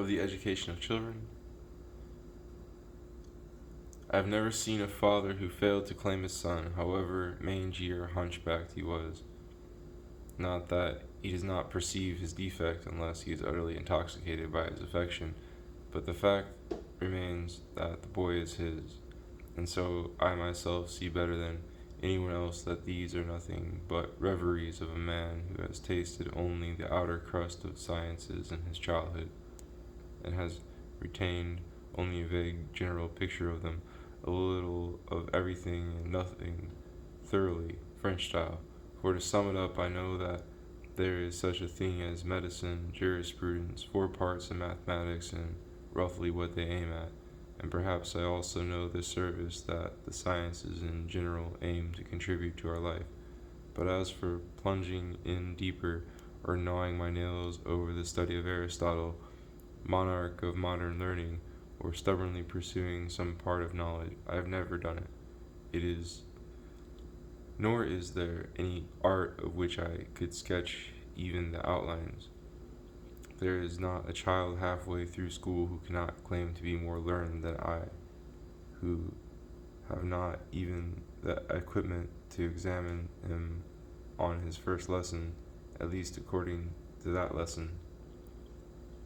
of the education of children. I have never seen a father who failed to claim his son, however mangy or hunchbacked he was. Not that he does not perceive his defect unless he is utterly intoxicated by his affection, but the fact remains that the boy is his, and so I myself see better than anyone else that these are nothing but reveries of a man who has tasted only the outer crust of sciences in his childhood, and has retained only a vague general picture of them, a little of everything and nothing thoroughly French style. For to sum it up, I know that there is such a thing as medicine, jurisprudence, 4 parts of mathematics, and roughly what they aim at. And perhaps I also know the service that the sciences in general aim to contribute to our life. But as for plunging in deeper, or gnawing my nails over the study of Aristotle, monarch of modern learning, or stubbornly pursuing some part of knowledge, I have never done it. Nor is there any art of which I could sketch even the outlines. There is not a child halfway through school who cannot claim to be more learned than I, who have not even the equipment to examine him on his first lesson, at least according to that lesson.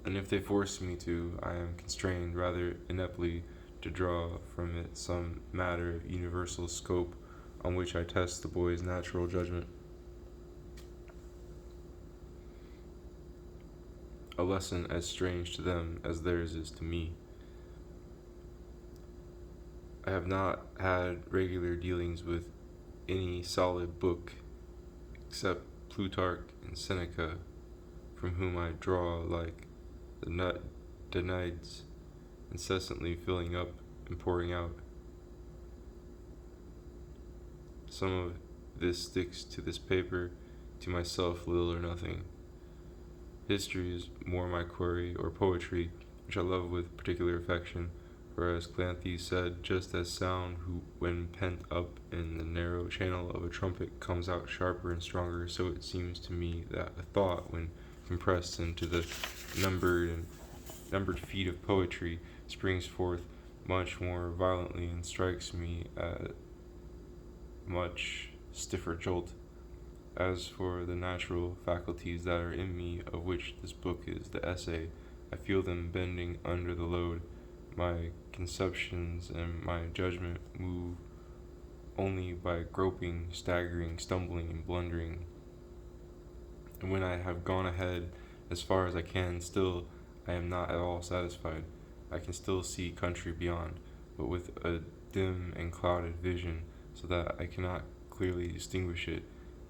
And if they force me to, I am constrained rather ineptly to draw from it some matter of universal scope on which I test the boy's natural judgment. A lesson as strange to them as theirs is to me. I have not had regular dealings with any solid book except Plutarch and Seneca, from whom I draw like the Danaids, incessantly filling up and pouring out. Some of this sticks to this paper, to myself little or nothing. History is more my quarry, or poetry, which I love with particular affection, for as Cleanthes said, just as sound when pent up in the narrow channel of a trumpet comes out sharper and stronger, so it seems to me that a thought, when compressed into the numbered feet of poetry, springs forth much more violently and strikes me at much stiffer jolt. As for the natural faculties that are in me, of which this book is the essay, I feel them bending under the load. My conceptions and my judgment move only by groping, staggering, stumbling, and blundering. And when I have gone ahead as far as I can, still I am not at all satisfied. I can still see country beyond, but with a dim and clouded vision, so that I cannot clearly distinguish it.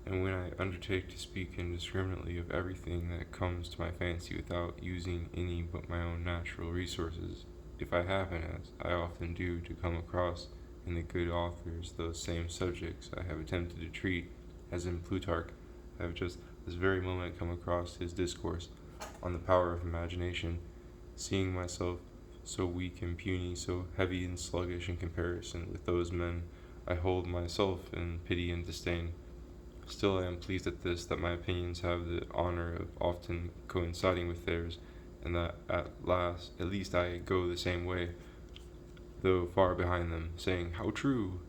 And when I undertake to speak indiscriminately of everything that comes to my fancy without using any but my own natural resources, if I happen, as I often do, to come across in the good authors those same subjects I have attempted to treat, as in Plutarch, I have just this very moment come across his discourse on the power of imagination, seeing myself so weak and puny, so heavy and sluggish in comparison with those men, I hold myself in pity and disdain. Still I am pleased at this, that my opinions have the honor of often coinciding with theirs, and that at least I go the same way, though far behind them, saying, "How true!"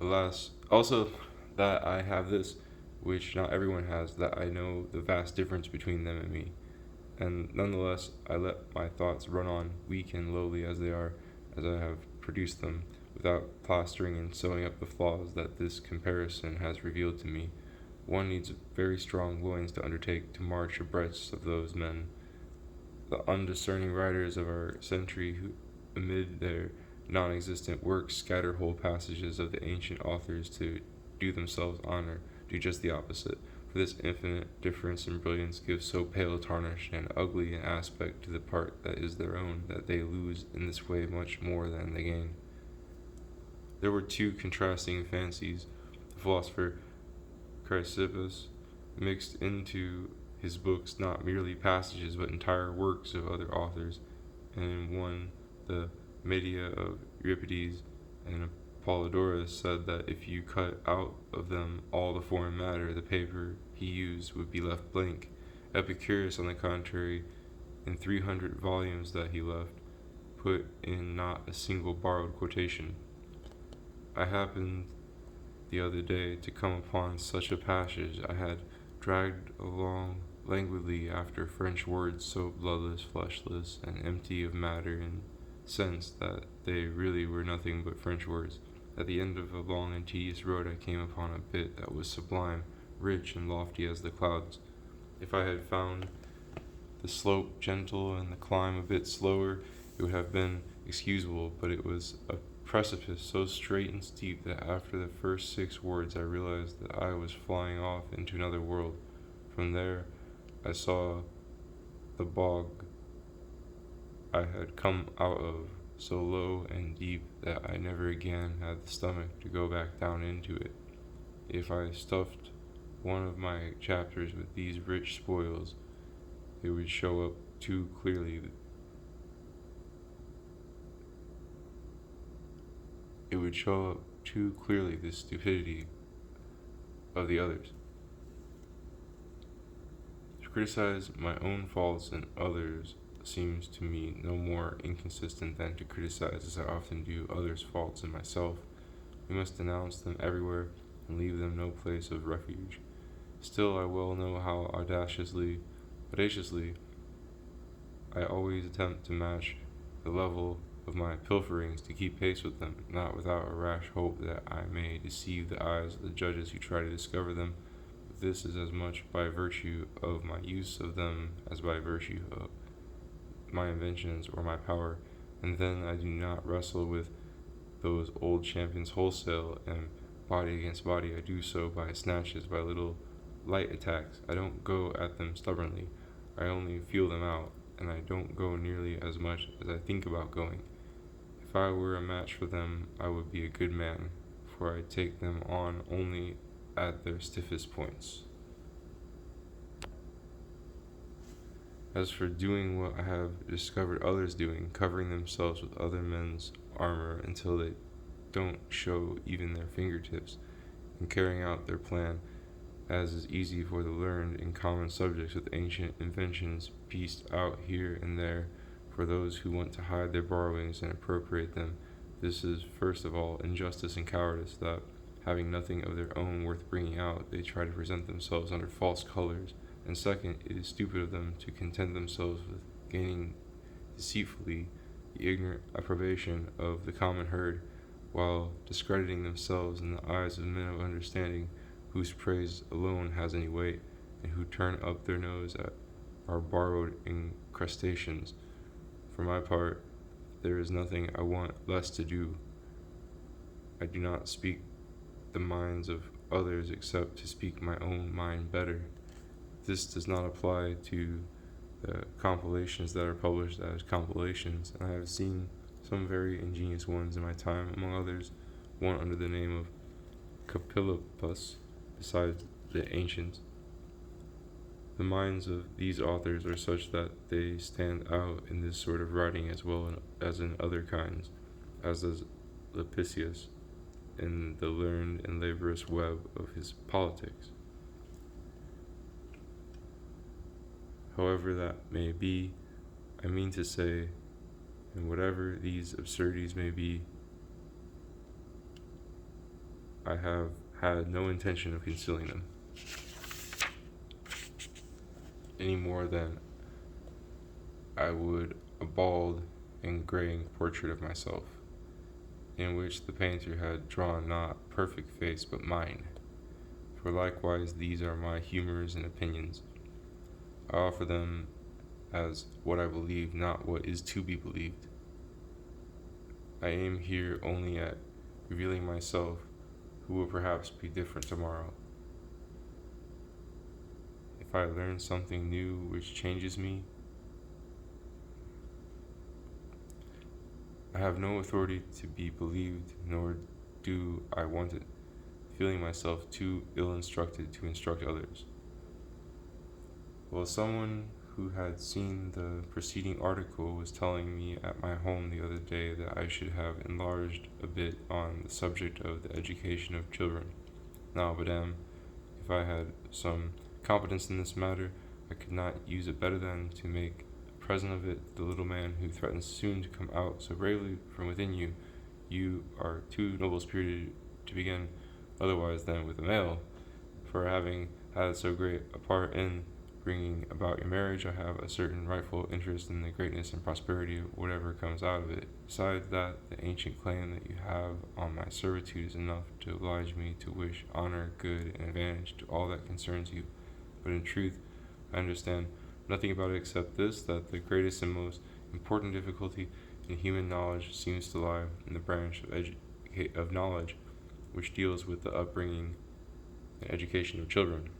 Alas, also that I have this, which not everyone has, that I know the vast difference between them and me. And nonetheless, I let my thoughts run on, weak and lowly as they are, as I have produced them, without plastering and sewing up the flaws that this comparison has revealed to me. One needs very strong loins to undertake to march abreast of those men, the undiscerning writers of our century, who, amid their non-existent works, scatter whole passages of the ancient authors to do themselves honor, do just the opposite. For this infinite difference in brilliance gives so pale a tarnish and ugly an aspect to the part that is their own, that they lose in this way much more than they gain. There were 2 contrasting fancies. The philosopher Chrysippus mixed into his books not merely passages but entire works of other authors, and in one, the Medea of Euripides, and Apollodorus said that if you cut out of them all the foreign matter, the paper he used would be left blank. Epicurus, on the contrary, in 300 volumes that he left, put in not a single borrowed quotation. I happened the other day to come upon such a passage. I had dragged along languidly after French words so bloodless, fleshless, and empty of matter and sense that they really were nothing but French words. At the end of a long and tedious road I came upon a bit that was sublime, rich and lofty as the clouds. If I had found the slope gentle and the climb a bit slower, it would have been excusable, but it was a precipice so straight and steep that after the first 6 words I realized that I was flying off into another world. From there I saw the bog I had come out of, so low and deep that I never again had the stomach to go back down into it. If I stuffed one of my chapters with these rich spoils, it would show up too clearly the stupidity of the others. To criticize my own faults in others seems to me no more inconsistent than to criticize, as I often do, others' faults in myself. We must denounce them everywhere and leave them no place of refuge. Still, I well know how audaciously, I always attempt to match the level of my pilferings to keep pace with them, not without a rash hope that I may deceive the eyes of the judges who try to discover them. But this is as much by virtue of my use of them as by virtue of my inventions or my power, and then I do not wrestle with those old champions wholesale and body against body. I do so by snatches, by little light attacks. I don't go at them stubbornly. I only feel them out, and I don't go nearly as much as I think about going. If I were a match for them, I would be a good man, for I take them on only at their stiffest points. As for doing what I have discovered others doing, covering themselves with other men's armor until they don't show even their fingertips, and carrying out their plan, as is easy for the learned in common subjects, with ancient inventions pieced out here and there for those who want to hide their borrowings and appropriate them, this is first of all injustice and cowardice, that, having nothing of their own worth bringing out, they try to present themselves under false colors. And second, it is stupid of them to content themselves with gaining deceitfully the ignorant approbation of the common herd, while discrediting themselves in the eyes of men of understanding, whose praise alone has any weight, and who turn up their nose at our borrowed incrustations. For my part, there is nothing I want less to do. I do not speak the minds of others except to speak my own mind better. This does not apply to the compilations that are published as compilations, and I have seen some very ingenious ones in my time, among others, one under the name of Capilopus, besides the ancients. The minds of these authors are such that they stand out in this sort of writing as well as in other kinds, as does Lepsius in the learned and laborious web of his Politics. However that may be, I mean to say, and whatever these absurdities may be, I have had no intention of concealing them, any more than I would a bald and graying portrait of myself, in which the painter had drawn not perfect face but mine. For likewise these are my humours and opinions. I offer them as what I believe, not what is to be believed. I aim here only at revealing myself, who will perhaps be different tomorrow. If I learn something new which changes me, I have no authority to be believed, nor do I want it, feeling myself too ill-instructed to instruct others. Well, someone who had seen the preceding article was telling me at my home the other day that I should have enlarged a bit on the subject of the education of children. Now, madame, if I had some competence in this matter, I could not use it better than to make a present of it, the little man who threatens soon to come out so bravely from within you. You are too noble-spirited to begin otherwise than with a male, for having had so great a part in bringing about your marriage, I have a certain rightful interest in the greatness and prosperity of whatever comes out of it. Besides that, the ancient claim that you have on my servitude is enough to oblige me to wish honor, good, and advantage to all that concerns you. But in truth, I understand nothing about it except this, that the greatest and most important difficulty in human knowledge seems to lie in the branch of knowledge which deals with the upbringing and education of children.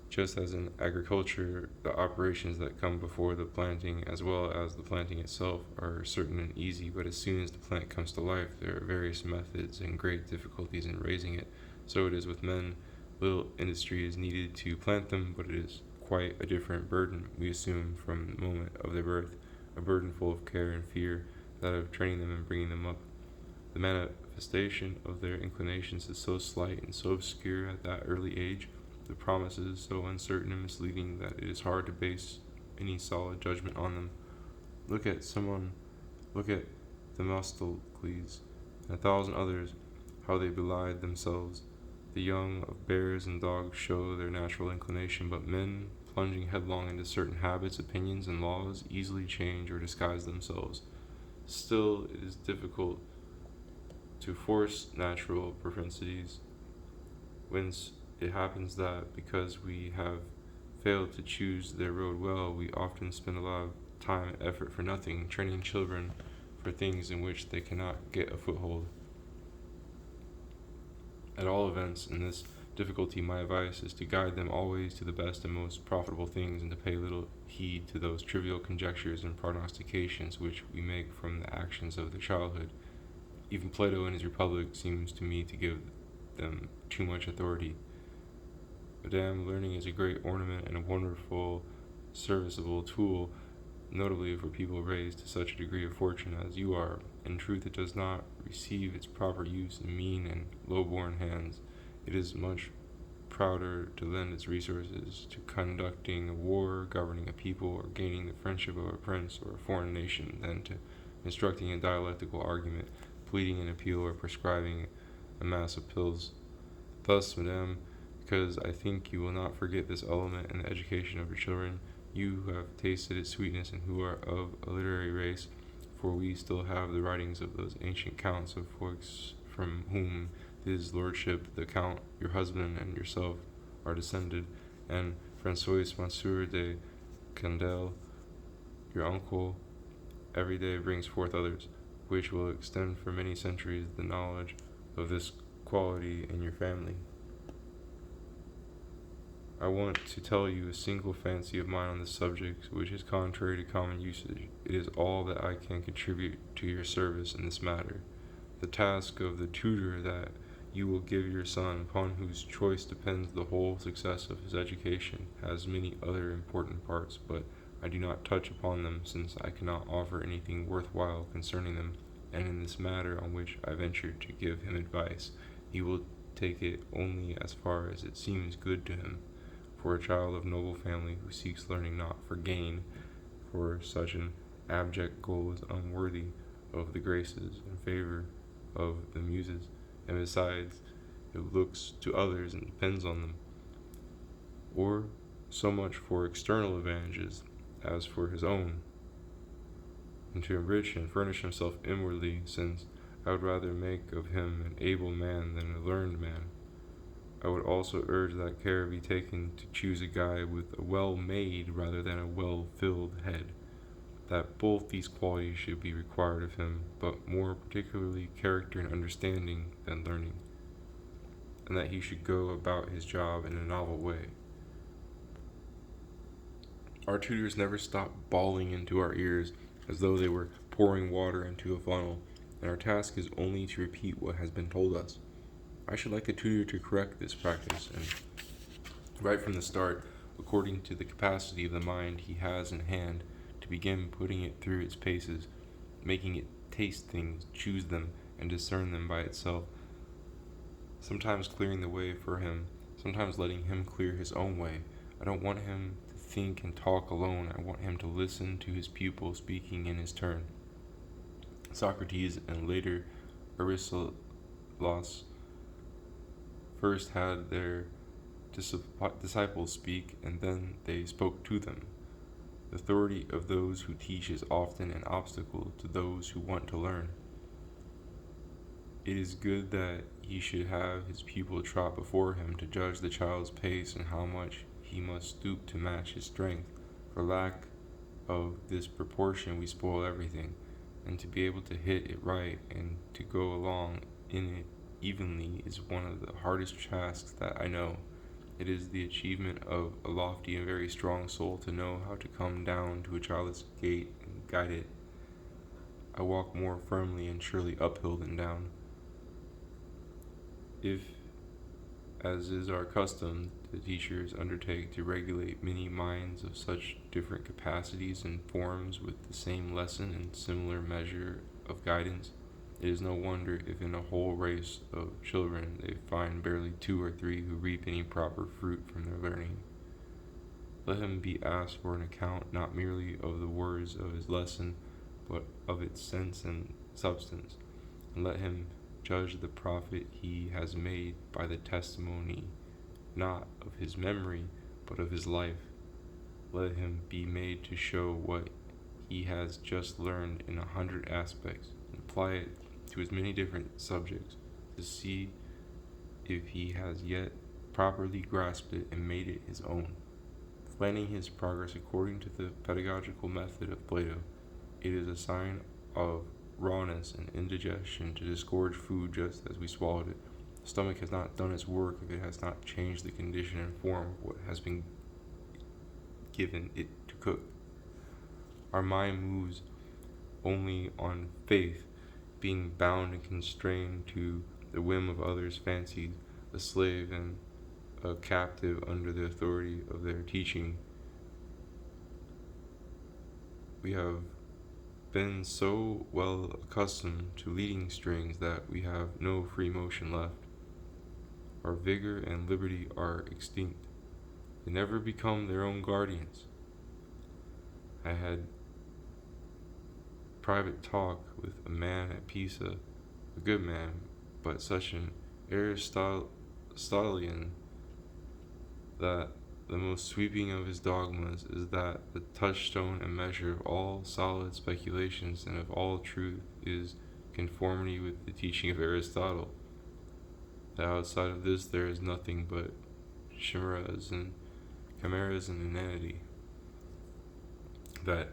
Just as in agriculture, the operations that come before the planting as well as the planting itself are certain and easy, but as soon as the plant comes to life, there are various methods and great difficulties in raising it. So it is with men. Little industry is needed to plant them, but it is quite a different burden we assume from the moment of their birth, a burden full of care and fear, that of training them and bringing them up. The manifestation of their inclinations is so slight and so obscure at that early age, the promises so uncertain and misleading, that it is hard to base any solid judgment on them. Look at Themistocles and 1,000 others, how they belied themselves. The young of bears and dogs show their natural inclination, but men, plunging headlong into certain habits, opinions, and laws, easily change or disguise themselves. Still, it is difficult to force natural propensities, whence it happens that because we have failed to choose their road well, we often spend a lot of time and effort for nothing, training children for things in which they cannot get a foothold. At all events, in this difficulty, my advice is to guide them always to the best and most profitable things, and to pay little heed to those trivial conjectures and prognostications which we make from the actions of their childhood. Even Plato in his Republic seems to me to give them too much authority. Madame, learning is a great ornament and a wonderful, serviceable tool, notably for people raised to such a degree of fortune as you are. In truth, it does not receive its proper use in mean and low-born hands. It is much prouder to lend its resources to conducting a war, governing a people, or gaining the friendship of a prince or a foreign nation, than to instructing in dialectical argument, pleading an appeal, or prescribing a mass of pills. Thus, madame, because I think you will not forget this element in the education of your children, you who have tasted its sweetness and who are of a literary race, for we still have the writings of those ancient counts of Foix, from whom his lordship, the count, your husband, and yourself are descended, and Francois Monsieur de Candel, your uncle, every day brings forth others, which will extend for many centuries the knowledge of this quality in your family. I want to tell you a single fancy of mine on this subject, which is contrary to common usage. It is all that I can contribute to your service in this matter. The task of the tutor that you will give your son, upon whose choice depends the whole success of his education, has many other important parts, but I do not touch upon them, since I cannot offer anything worthwhile concerning them, and in this matter on which I ventured to give him advice, he will take it only as far as it seems good to him. For a child of noble family who seeks learning not for gain, for such an abject goal is unworthy of the graces and favor of the muses, and besides, it looks to others and depends on them, or so much for external advantages as for his own, and to enrich and furnish himself inwardly, since I would rather make of him an able man than a learned man. I would also urge that care be taken to choose a guide with a well-made rather than a well-filled head, that both these qualities should be required of him, but more particularly character and understanding than learning, and that he should go about his job in a novel way. Our tutors never stop bawling into our ears as though they were pouring water into a funnel, and our task is only to repeat what has been told us. I should like a tutor to correct this practice, and right from the start, according to the capacity of the mind he has in hand, to begin putting it through its paces, making it taste things, choose them, and discern them by itself, sometimes clearing the way for him, sometimes letting him clear his own way. I don't want him to think and talk alone. I want him to listen to his pupil speaking in his turn. Socrates and later Aristoteles first had their disciples speak, and then they spoke to them. The authority of those who teach is often an obstacle to those who want to learn. It is good that he should have his pupil trot before him to judge the child's pace and how much he must stoop to match his strength. For lack of this proportion we spoil everything, and to be able to hit it right and to go along in it evenly is one of the hardest tasks that I know. It is the achievement of a lofty and very strong soul to know how to come down to a child's gait and guide it. I walk more firmly and surely uphill than down. If, as is our custom, the teachers undertake to regulate many minds of such different capacities and forms with the same lesson and similar measure of guidance, it is no wonder if in a whole race of children they find barely 2 or 3 who reap any proper fruit from their learning. Let him be asked for an account not merely of the words of his lesson, but of its sense and substance, and let him judge the profit he has made by the testimony not of his memory, but of his life. Let him be made to show what he has just learned in 100 aspects, and apply it to as many different subjects, to see if he has yet properly grasped it and made it his own. Planning his progress according to the pedagogical method of Plato, it is a sign of rawness and indigestion to disgorge food just as we swallowed it. The stomach has not done its work if it has not changed the condition and form of what has been given it to cook. Our mind moves only on faith, being bound and constrained to the whim of others' fancies, a slave and a captive under the authority of their teaching. We have been so well accustomed to leading strings that we have no free motion left. Our vigor and liberty are extinct. They never become their own guardians. I had private talk with a man at Pisa, a good man, but such an Aristotelian that the most sweeping of his dogmas is that the touchstone and measure of all solid speculations and of all truth is conformity with the teaching of Aristotle. That outside of this there is nothing but chimeras and inanity. That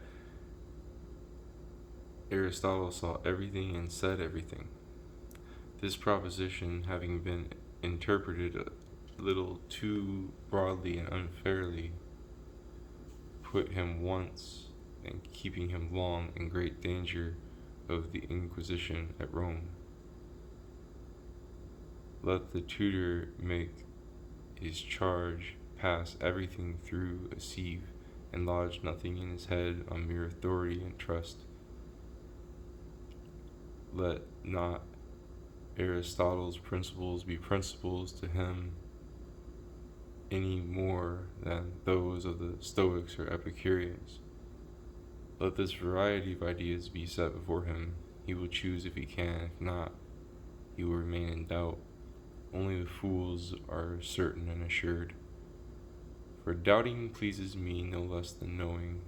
Aristotle saw everything and said everything. This proposition having been interpreted a little too broadly and unfairly, put him once and keeping him long in great danger of the Inquisition at Rome. Let the tutor make his charge pass everything through a sieve, and lodge nothing in his head on mere authority and trust. Let not Aristotle's principles be principles to him any more than those of the Stoics or Epicureans. Let this variety of ideas be set before him. He will choose if he can; if not, he will remain in doubt. Only the fools are certain and assured. For doubting pleases me no less than knowing.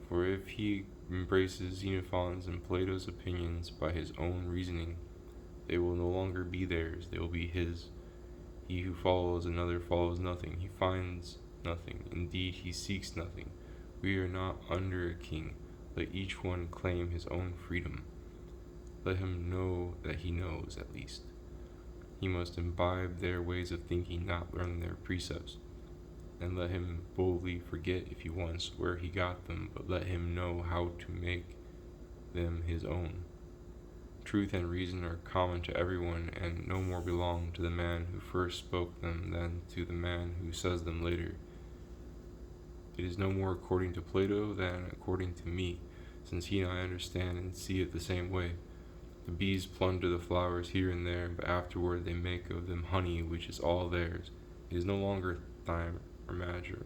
For if he embraces Xenophon's and Plato's opinions by his own reasoning, they will no longer be theirs, they will be his. He who follows another follows nothing, he finds nothing, indeed he seeks nothing. We are not under a king, let each one claim his own freedom. Let him know that he knows, at least. He must imbibe their ways of thinking, not learn their precepts. And let him boldly forget, if he wants, where he got them, but let him know how to make them his own. Truth and reason are common to everyone, and no more belong to the man who first spoke them than to the man who says them later. It is no more according to Plato than according to me, since he and I understand and see it the same way. The bees plunder the flowers here and there, but afterward they make of them honey which is all theirs. It is no longer or manager.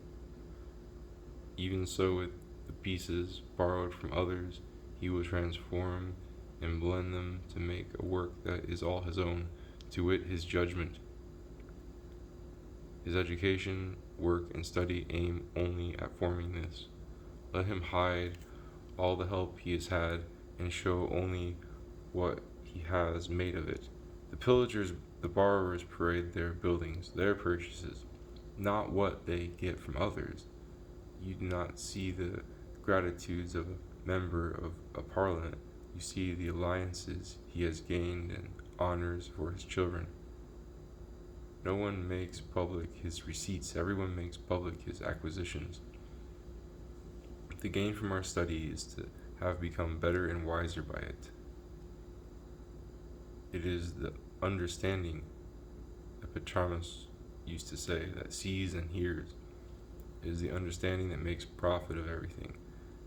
Even so, with the pieces borrowed from others, he will transform and blend them to make a work that is all his own, to wit, his judgment. His education, work, and study aim only at forming this. Let him hide all the help he has had, and show only what he has made of it. The pillagers, the borrowers parade their buildings, their purchases, not what they get from others. You do not see the gratitudes of a member of a parliament. You see the alliances he has gained and honors for his children. No one makes public his receipts, everyone makes public his acquisitions. The gain from our study is to have become better and wiser by it. It is the understanding, Epicharmus used to say, that sees and hears. It is the understanding that makes profit of everything,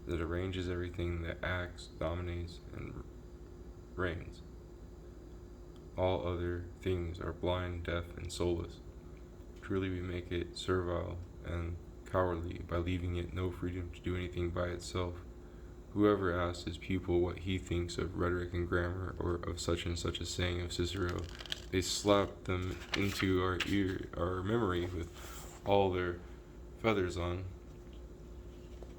that arranges everything, that acts, dominates, and reigns. All other things are blind, deaf, and soulless. Truly we make it servile and cowardly by leaving it no freedom to do anything by itself. Whoever asks his pupil what he thinks of rhetoric and grammar, or of such and such a saying of Cicero, they slap them into our memory with all their feathers on,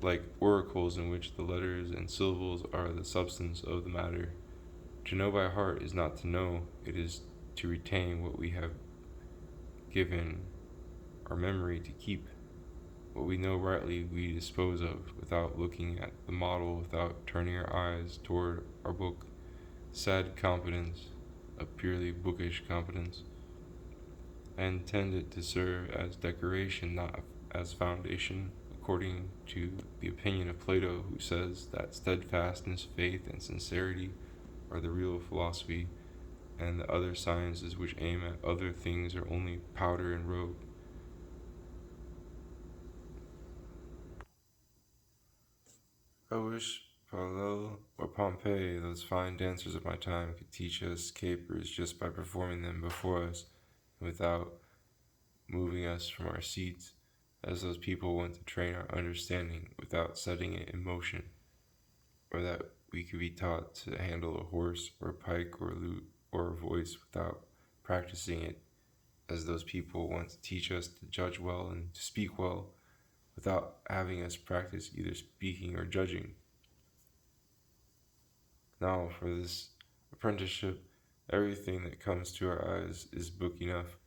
like oracles in which the letters and syllables are the substance of the matter. To know by heart is not to know, it is to retain what we have given our memory to keep. What we know rightly we dispose of, without looking at the model, without turning our eyes toward our book. Sad competence, a purely bookish competence. I intend it to serve as decoration, not as foundation, according to the opinion of Plato, who says that steadfastness, faith, and sincerity are the real philosophy, and the other sciences which aim at other things are only powder and robe. I wish Paolo or Pompey, those fine dancers of my time, could teach us capers just by performing them before us, without moving us from our seats, as those people want to train our understanding without setting it in motion, or that we could be taught to handle a horse or a pike or a lute or a voice without practicing it, as those people want to teach us to judge well and to speak well, without having us practice either speaking or judging. Now, for this apprenticeship, everything that comes to our eyes is book enough.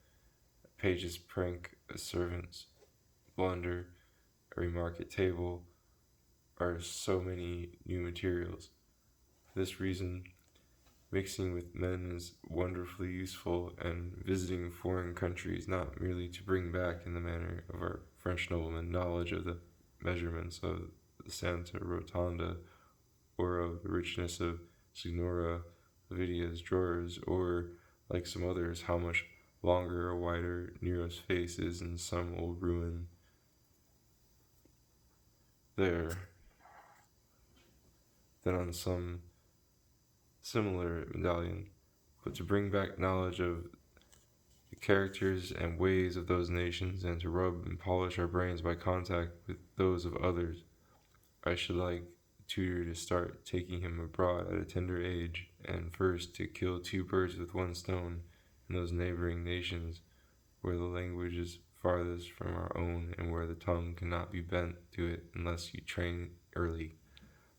A page's prank, a servant's blunder, a remark at table are so many new materials. For this reason, mixing with men is wonderfully useful, and visiting foreign countries not merely to bring back, in the manner of our French noblemen, knowledge of the measurements of the Santa Rotonda, or of the richness of Signora Lividia's drawers, or, like some others, how much longer or wider Nero's face is in some old ruin there than on some similar medallion, but to bring back knowledge of the characters and ways of those nations, and to rub and polish our brains by contact with those of others. I should like the tutor to start taking him abroad at a tender age, and first to kill two birds with one stone in those neighboring nations where the language is farthest from our own, and where the tongue cannot be bent to it unless you train early.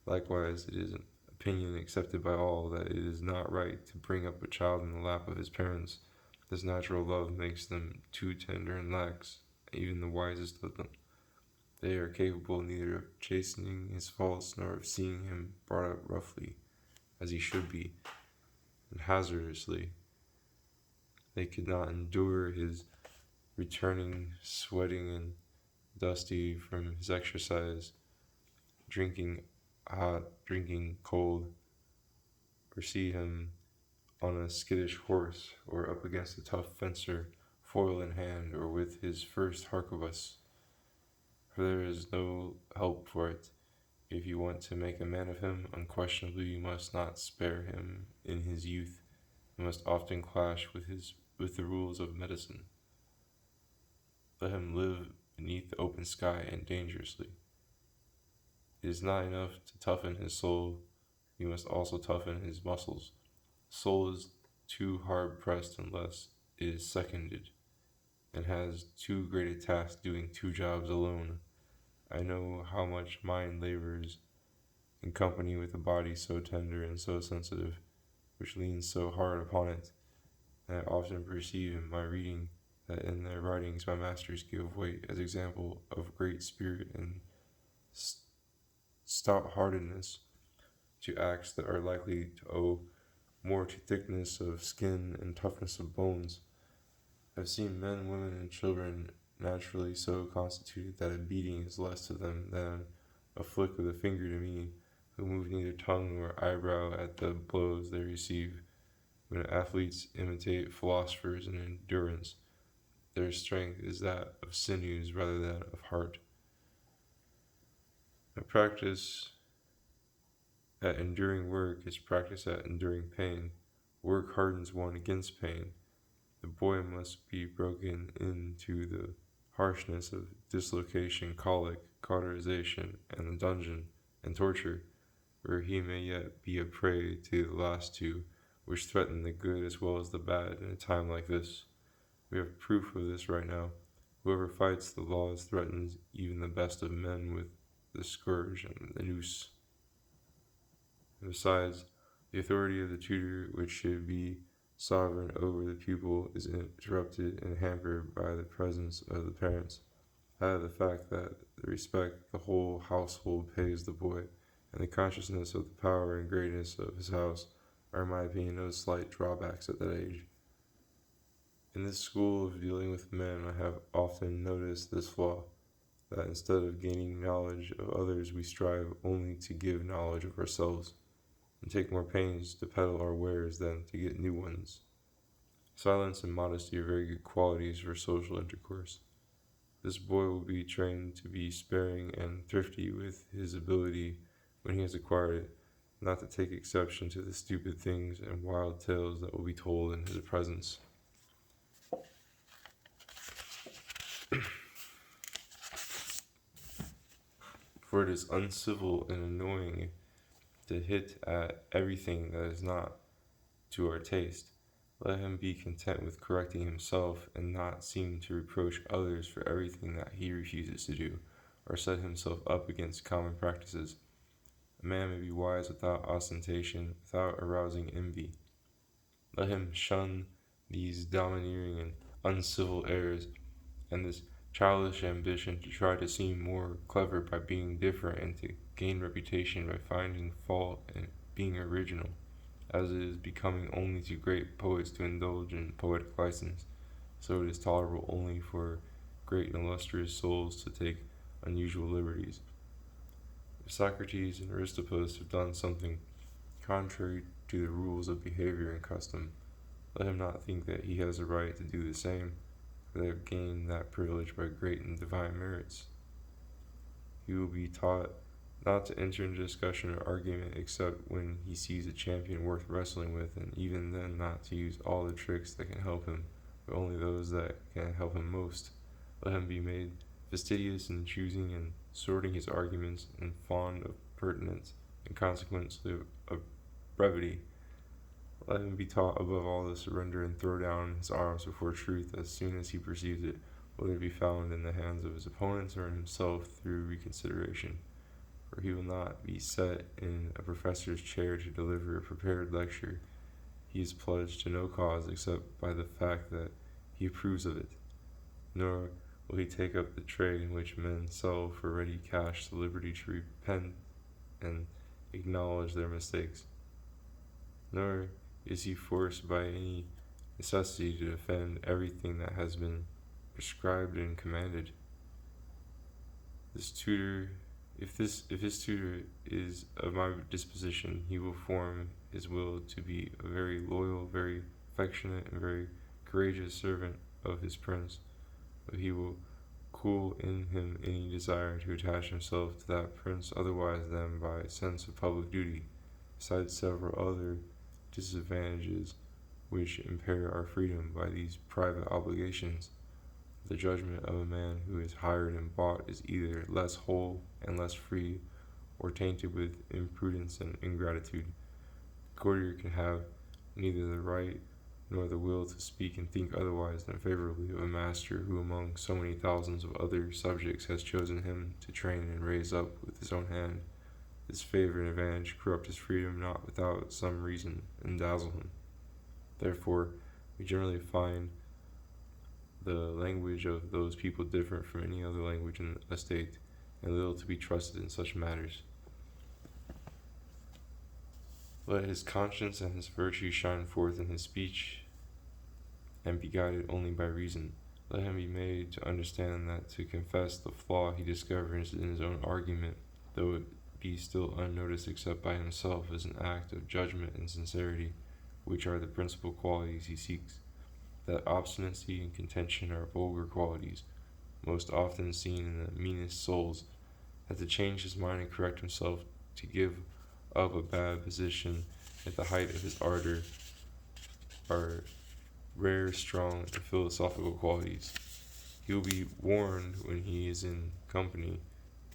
Likewise, it is an opinion accepted by all that it is not right to bring up a child in the lap of his parents. This natural love makes them too tender and lax, even the wisest of them. They are capable neither of chastening his faults nor of seeing him brought up roughly, as he should be, and hazardously. They could not endure his returning sweating and dusty from his exercise, drinking hot, drinking cold, or see him on a skittish horse, or up against a tough fencer, foil in hand, or with his first harquebus. For there is no help for it. If you want to make a man of him, unquestionably you must not spare him in his youth. You must often clash with the rules of medicine. Let him live beneath the open sky and dangerously. It is not enough to toughen his soul, he must also toughen his muscles. The soul is too hard pressed unless it is seconded, and has too great a task doing two jobs alone. I know how much mind labors in company with a body so tender and so sensitive, which leans so hard upon it, and I often perceive in my reading that in their writings my masters give weight as example of great spirit and stout-heartedness to acts that are likely to owe more to thickness of skin and toughness of bones. I've seen men, women, and children naturally so constituted that a beating is less to them than a flick of the finger to me, who move neither tongue nor eyebrow at the blows they receive. When athletes imitate philosophers in endurance, their strength is that of sinews rather than of heart. A practice at enduring work is practice at enduring pain. Work hardens one against pain. The boy must be broken into the harshness of dislocation, colic, cauterization, and the dungeon, and torture, where he may yet be a prey to the last two, which threaten the good as well as the bad in a time like this. We have proof of this right now. Whoever fights the laws threatens even the best of men with the scourge and the noose. And besides, the authority of the tutor, which should be sovereign over the pupil, is interrupted and hampered by the presence of the parents. Add the fact that the respect the whole household pays the boy, and the consciousness of the power and greatness of his house are, in my opinion, no slight drawbacks at that age. In this school of dealing with men, I have often noticed this flaw, that instead of gaining knowledge of others, we strive only to give knowledge of ourselves, and take more pains to peddle our wares than to get new ones. Silence and modesty are very good qualities for social intercourse. This boy will be trained to be sparing and thrifty with his ability when he has acquired it, not to take exception to the stupid things and wild tales that will be told in his presence. For it is uncivil and annoying to hit at everything that is not to our taste. Let him be content with correcting himself, and not seem to reproach others for everything that he refuses to do, or set himself up against common practices. A man may be wise without ostentation, without arousing envy. Let him shun these domineering and uncivil airs, and this childish ambition to try to seem more clever by being different, and to gain reputation by finding fault and being original, as it is becoming only to great poets to indulge in poetic license, so it is tolerable only for great and illustrious souls to take unusual liberties. If Socrates and Aristippus have done something contrary to the rules of behavior and custom, let him not think that he has a right to do the same, for they have gained that privilege by great and divine merits. He will be taught not to enter into discussion or argument except when he sees a champion worth wrestling with, and even then not to use all the tricks that can help him, but only those that can help him most. Let him be made fastidious in choosing and sorting his arguments, and fond of pertinence, and consequently of brevity. Let him be taught above all to surrender and throw down his arms before truth as soon as he perceives it, whether it be found in the hands of his opponents or in himself through reconsideration. For he will not be set in a professor's chair to deliver a prepared lecture. He is pledged to no cause except by the fact that he approves of it, nor will he take up the trade in which men sell for ready cash the liberty to repent and acknowledge their mistakes. Nor is he forced by any necessity to defend everything that has been prescribed and commanded. This tutor, if his tutor is of my disposition, he will form his will to be a very loyal, very affectionate, and very courageous servant of his prince, but he will cool in him any desire to attach himself to that prince otherwise than by a sense of public duty, besides several other disadvantages which impair our freedom by these private obligations. The judgment of a man who is hired and bought is either less whole and less free, or tainted with imprudence and ingratitude. A courtier can have neither the right nor the will to speak and think otherwise than favorably of a master who among so many thousands of other subjects has chosen him to train and raise up with his own hand. This favor and advantage corrupt his freedom not without some reason, and dazzle him. Therefore, we generally find the language of those people different from any other language in a state, and little to be trusted in such matters. Let his conscience and his virtue shine forth in his speech, and be guided only by reason. Let him be made to understand that to confess the flaw he discovers in his own argument, though it be still unnoticed except by himself, is an act of judgment and sincerity, which are the principal qualities he seeks. That obstinacy and contention are vulgar qualities, most often seen in the meanest souls. That to change his mind and correct himself, to give up a bad position at the height of his ardor, are rare, strong, and philosophical qualities. He will be warned when he is in company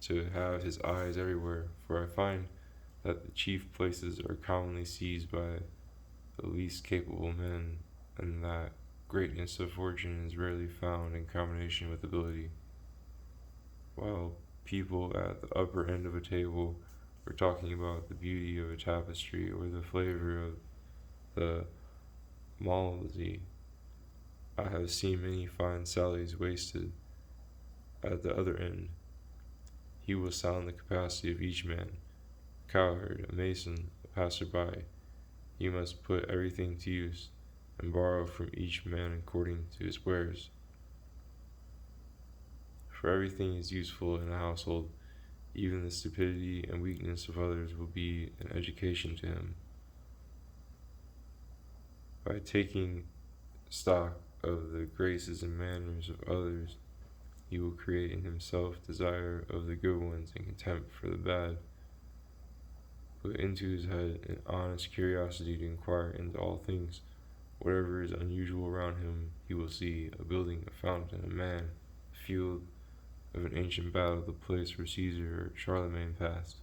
to have his eyes everywhere, for I find that the chief places are commonly seized by the least capable men, and that greatness of fortune is rarely found in combination with ability. While people at the upper end of a table are talking about the beauty of a tapestry or the flavor of the malmsey, I have seen many fine sallies wasted at the other end. He will sound the capacity of each man, a cowherd, a mason, a passer-by. He must put everything to use, and borrow from each man according to his wares. For everything is useful in a household. Even the stupidity and weakness of others will be an education to him. By taking stock of the graces and manners of others, he will create in himself desire of the good ones and contempt for the bad. Put into his head an honest curiosity to inquire into all things. Whatever is unusual around him, he will see: a building, a fountain, a man, a field of an ancient battle, the place where Caesar or Charlemagne passed.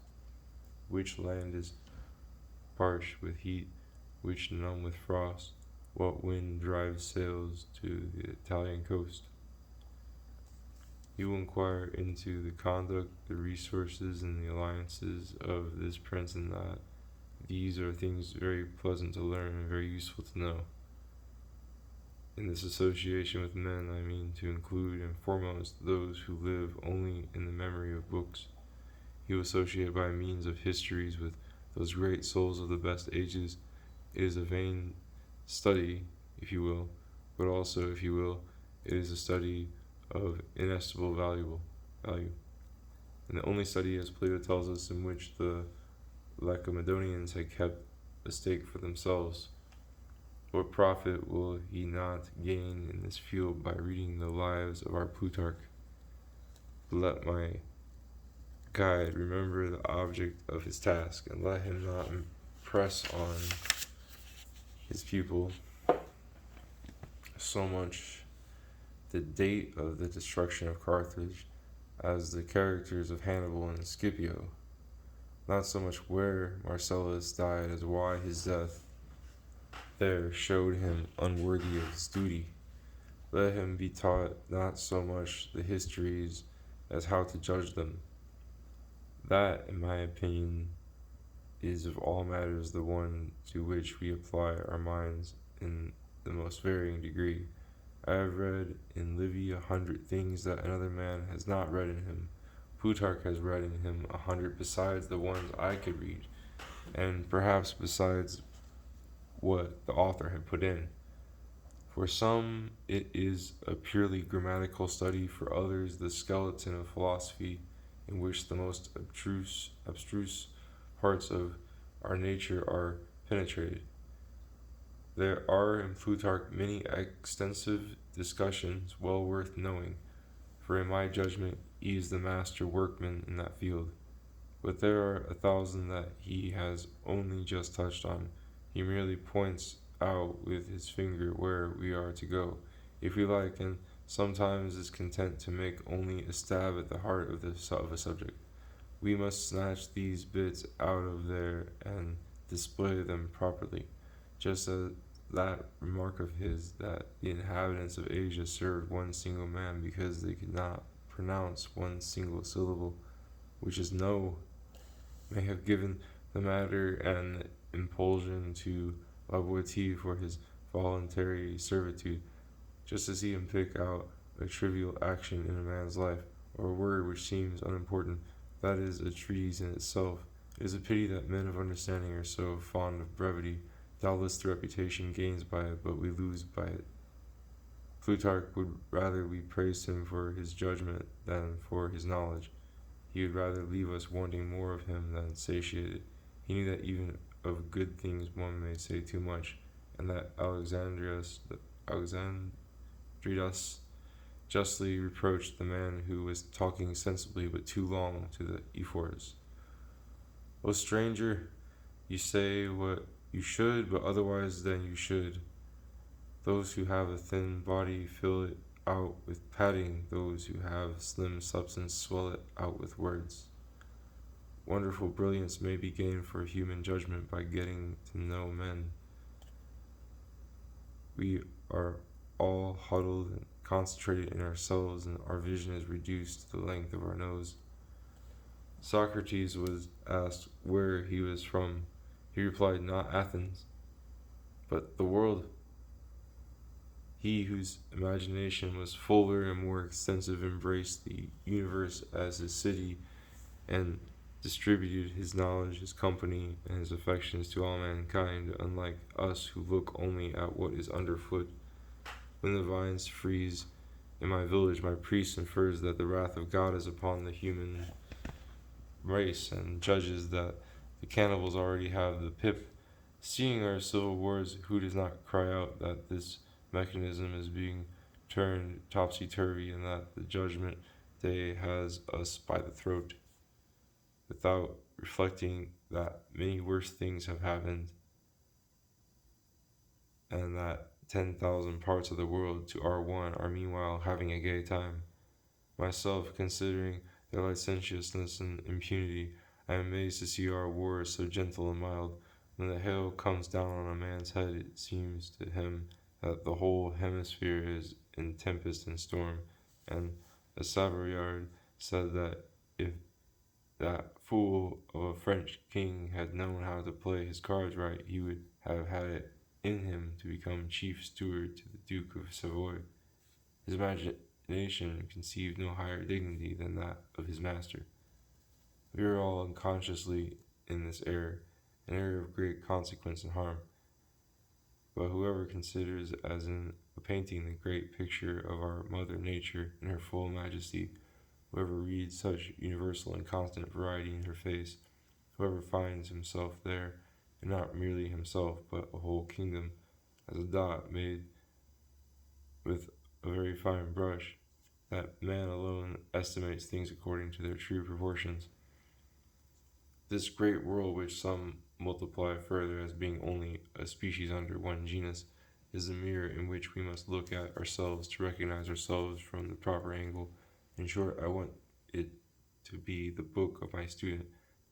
Which land is parched with heat, which numb with frost? What wind drives sails to the Italian coast? He will inquire into the conduct, the resources, and the alliances of this prince and that. These are things very pleasant to learn and very useful to know. In this association with men, I mean to include and foremost those who live only in the memory of books. He will associate by means of histories with those great souls of the best ages. It is a vain study, if you will, but also, if you will, it is a study of inestimable value, and the only study, as Plato tells us, in which the Lacedaemonians had kept a stake for themselves. What profit will he not gain in this field by reading the lives of our Plutarch? Let my guide remember the object of his task, and let him not impress on his pupil so much the date of the destruction of Carthage as the characters of Hannibal and Scipio, not so much where Marcellus died as why his death there showed him unworthy of his duty. Let him be taught not so much the histories as how to judge them. That, in my opinion, is of all matters the one to which we apply our minds in the most varying degree. I have read in Livy 100 things that another man has not read in him. Plutarch has read in him 100 besides the ones I could read, and perhaps besides what the author had put in. For some it is a purely grammatical study, for others the skeleton of philosophy, in which the most abstruse parts of our nature are penetrated. There are in Plutarch many extensive discussions well worth knowing, for in my judgment he is the master workman in that field. But there are 1,000 that he has only just touched on. He merely points out with his finger where we are to go, if we like, and sometimes is content to make only a stab at the heart of of a subject. We must snatch these bits out of there and display them properly, just as that remark of his that the inhabitants of Asia served one single man because they could not pronounce one single syllable, which is no, may have given the matter an impulsion to Laboiti for his voluntary servitude, just to see him pick out a trivial action in a man's life, or a word which seems unimportant. That is a treatise in itself. It is a pity that men of understanding are so fond of brevity. Doubtless the reputation gains by it, but we lose by it. Plutarch would rather we praised him for his judgment than for his knowledge. He would rather leave us wanting more of him than satiated. He knew that even of good things one may say too much, and that Alexandridas justly reproached the man who was talking sensibly but too long to the ephors. O stranger, you say what you should, but otherwise than you should. Those who have a thin body fill it out with padding, those who have slim substance swell it out with words. Wonderful brilliance may be gained for human judgment by getting to know men. We are all huddled and concentrated in ourselves, and our vision is reduced to the length of our nose. Socrates was asked where he was from. He replied, not Athens, but the world. He whose imagination was fuller and more extensive embraced the universe as his city and distributed his knowledge, his company, and his affections to all mankind, unlike us who look only at what is underfoot. When the vines freeze in my village, my priest infers that the wrath of God is upon the human race and judges that the cannibals already have the pip. Seeing our civil wars, who does not cry out that this mechanism is being turned topsy-turvy and that the judgment day has us by the throat, without reflecting that many worse things have happened and that 10,000 parts of the world to our one are meanwhile having a gay time? Myself, considering their licentiousness and impunity, I am amazed to see our wars so gentle and mild. When the hail comes down on a man's head, it seems to him that the whole hemisphere is in tempest and storm, and a Savoyard said that if that fool of a French king had known how to play his cards right, he would have had it in him to become chief steward to the Duke of Savoy. His imagination conceived no higher dignity than that of his master. We are all unconsciously in this error, an error of great consequence and harm. But whoever considers as in a painting the great picture of our Mother Nature in her full majesty, whoever reads such universal and constant variety in her face, whoever finds himself there, and not merely himself, but a whole kingdom, as a dot made with a very fine brush, that man alone estimates things according to their true proportions. This great world, which some multiply further as being only a species under one genus, is the mirror in which we must look at ourselves to recognize ourselves from the proper angle. In short, I want it to be the book of my student.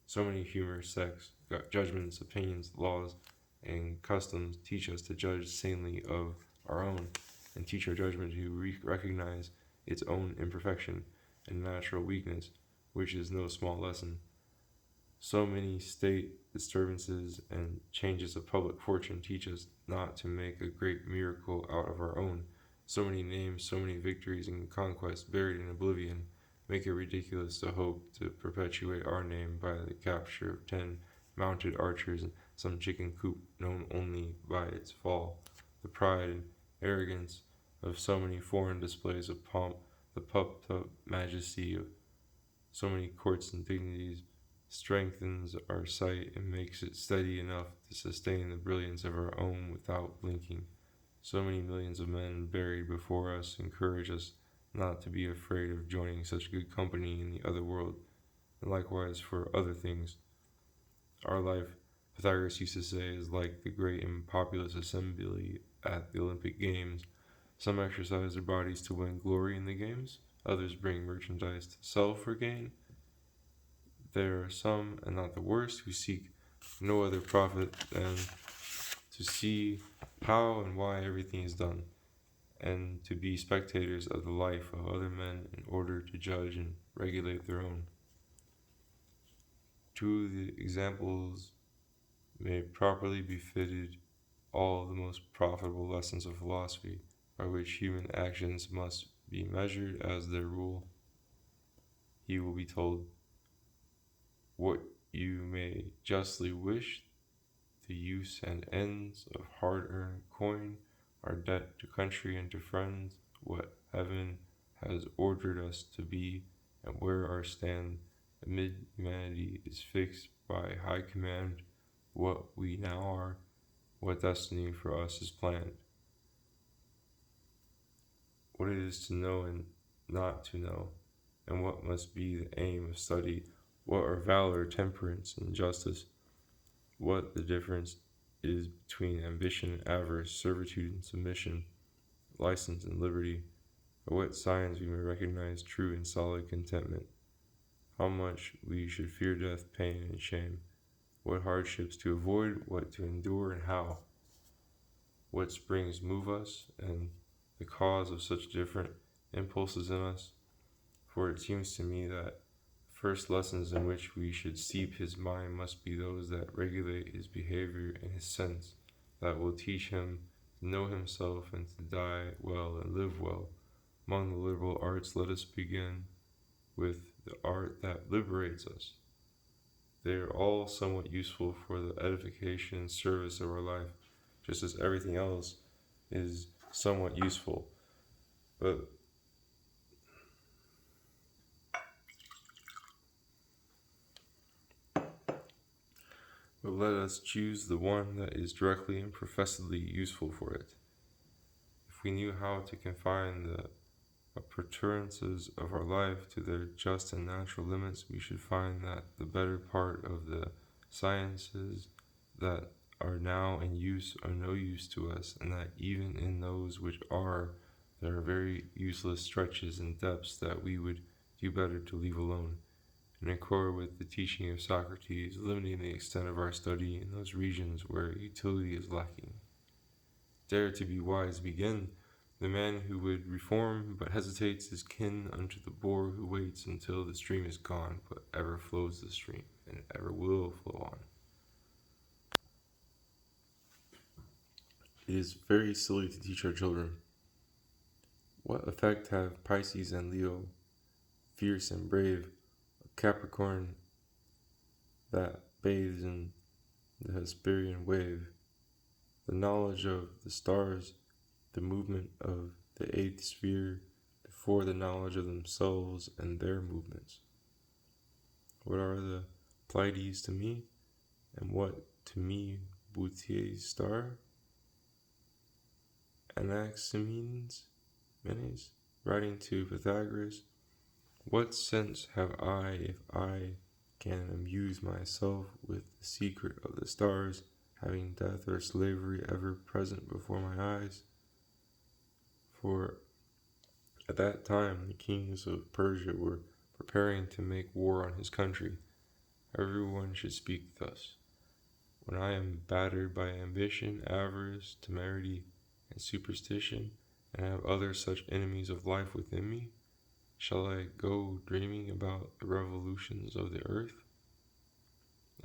So many humors, sects, judgments, opinions, laws, and customs teach us to judge sanely of our own, and teach our judgment to recognize its own imperfection and natural weakness, which is no small lesson. So many state disturbances and changes of public fortune teach us not to make a great miracle out of our own. So many names, so many victories and conquests buried in oblivion make it ridiculous to hope to perpetuate our name by the capture of 10 mounted archers in some chicken coop known only by its fall. The pride and arrogance of so many foreign displays of pomp, the puffed up majesty of so many courts and dignities, strengthens our sight and makes it steady enough to sustain the brilliance of our own without blinking. So many millions of men buried before us encourage us not to be afraid of joining such good company in the other world, and likewise for other things. Our life, Pythagoras used to say, is like the great and populous assembly at the Olympic Games. Some exercise their bodies to win glory in the games, others bring merchandise to sell for gain. There are some, and not the worst, who seek no other profit than to see how and why everything is done, and to be spectators of the life of other men in order to judge and regulate their own. Two of the examples may properly be fitted all the most profitable lessons of philosophy, by which human actions must be measured as their rule. He will be told, what you may justly wish, the use and ends of hard-earned coin, our debt to country and to friends, what heaven has ordered us to be, and where our stand amid humanity is fixed by high command, what we now are, what destiny for us is planned, what it is to know and not to know, and what must be the aim of study, what are valor, temperance, and justice, what the difference is between ambition and avarice, servitude and submission, license and liberty, by what signs we may recognize true and solid contentment, how much we should fear death, pain, and shame, what hardships to avoid, what to endure, and how, what springs move us, and the cause of such different impulses in us. For it seems to me that the first lessons in which we should steep his mind must be those that regulate his behavior and his sense, that will teach him to know himself and to die well and live well. Among the liberal arts, let us begin with the art that liberates us. They are all somewhat useful for the edification and service of our life, just as everything else is somewhat useful. But let us choose the one that is directly and professedly useful for it. If we knew how to confine the appurtenances of our life to their just and natural limits, we should find that the better part of the sciences that are now in use are no use to us, and that even in those which are, there are very useless stretches and depths that we would do better to leave alone, in accord with the teaching of Socrates, limiting the extent of our study in those regions where utility is lacking. Dare to be wise, begin. The man who would reform but hesitates is kin unto the boar who waits until the stream is gone, but ever flows the stream, and ever will flow on. It is very silly to teach our children. What effect have Pisces and Leo, fierce and brave, a Capricorn that bathes in the Hesperian wave, the knowledge of the stars, the movement of the eighth sphere, before the knowledge of themselves and their movements? What are the Pleiades to me, and what to me Boutier's star? Anaximenes, writing to Pythagoras, what sense have I if I can amuse myself with the secret of the stars, having death or slavery ever present before my eyes? For at that time the kings of Persia were preparing to make war on his country. Everyone should speak thus. When I am battered by ambition, avarice, temerity, and superstition, and have other such enemies of life within me, shall I go dreaming about the revolutions of the earth?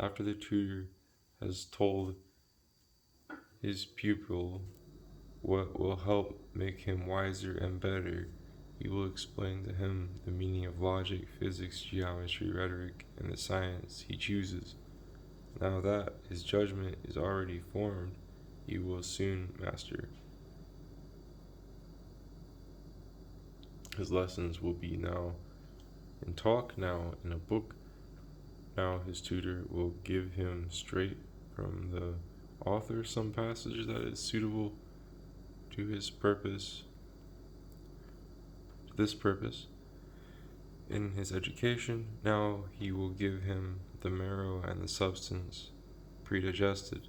After the tutor has told his pupil what will help make him wiser and better, he will explain to him the meaning of logic, physics, geometry, rhetoric, and the science he chooses. Now that his judgment is already formed, he will soon master. His lessons will be now in talk, now in a book. Now his tutor will give him straight from the author some passage that is suitable to his purpose, to this purpose. In his education, now he will give him the marrow and the substance predigested.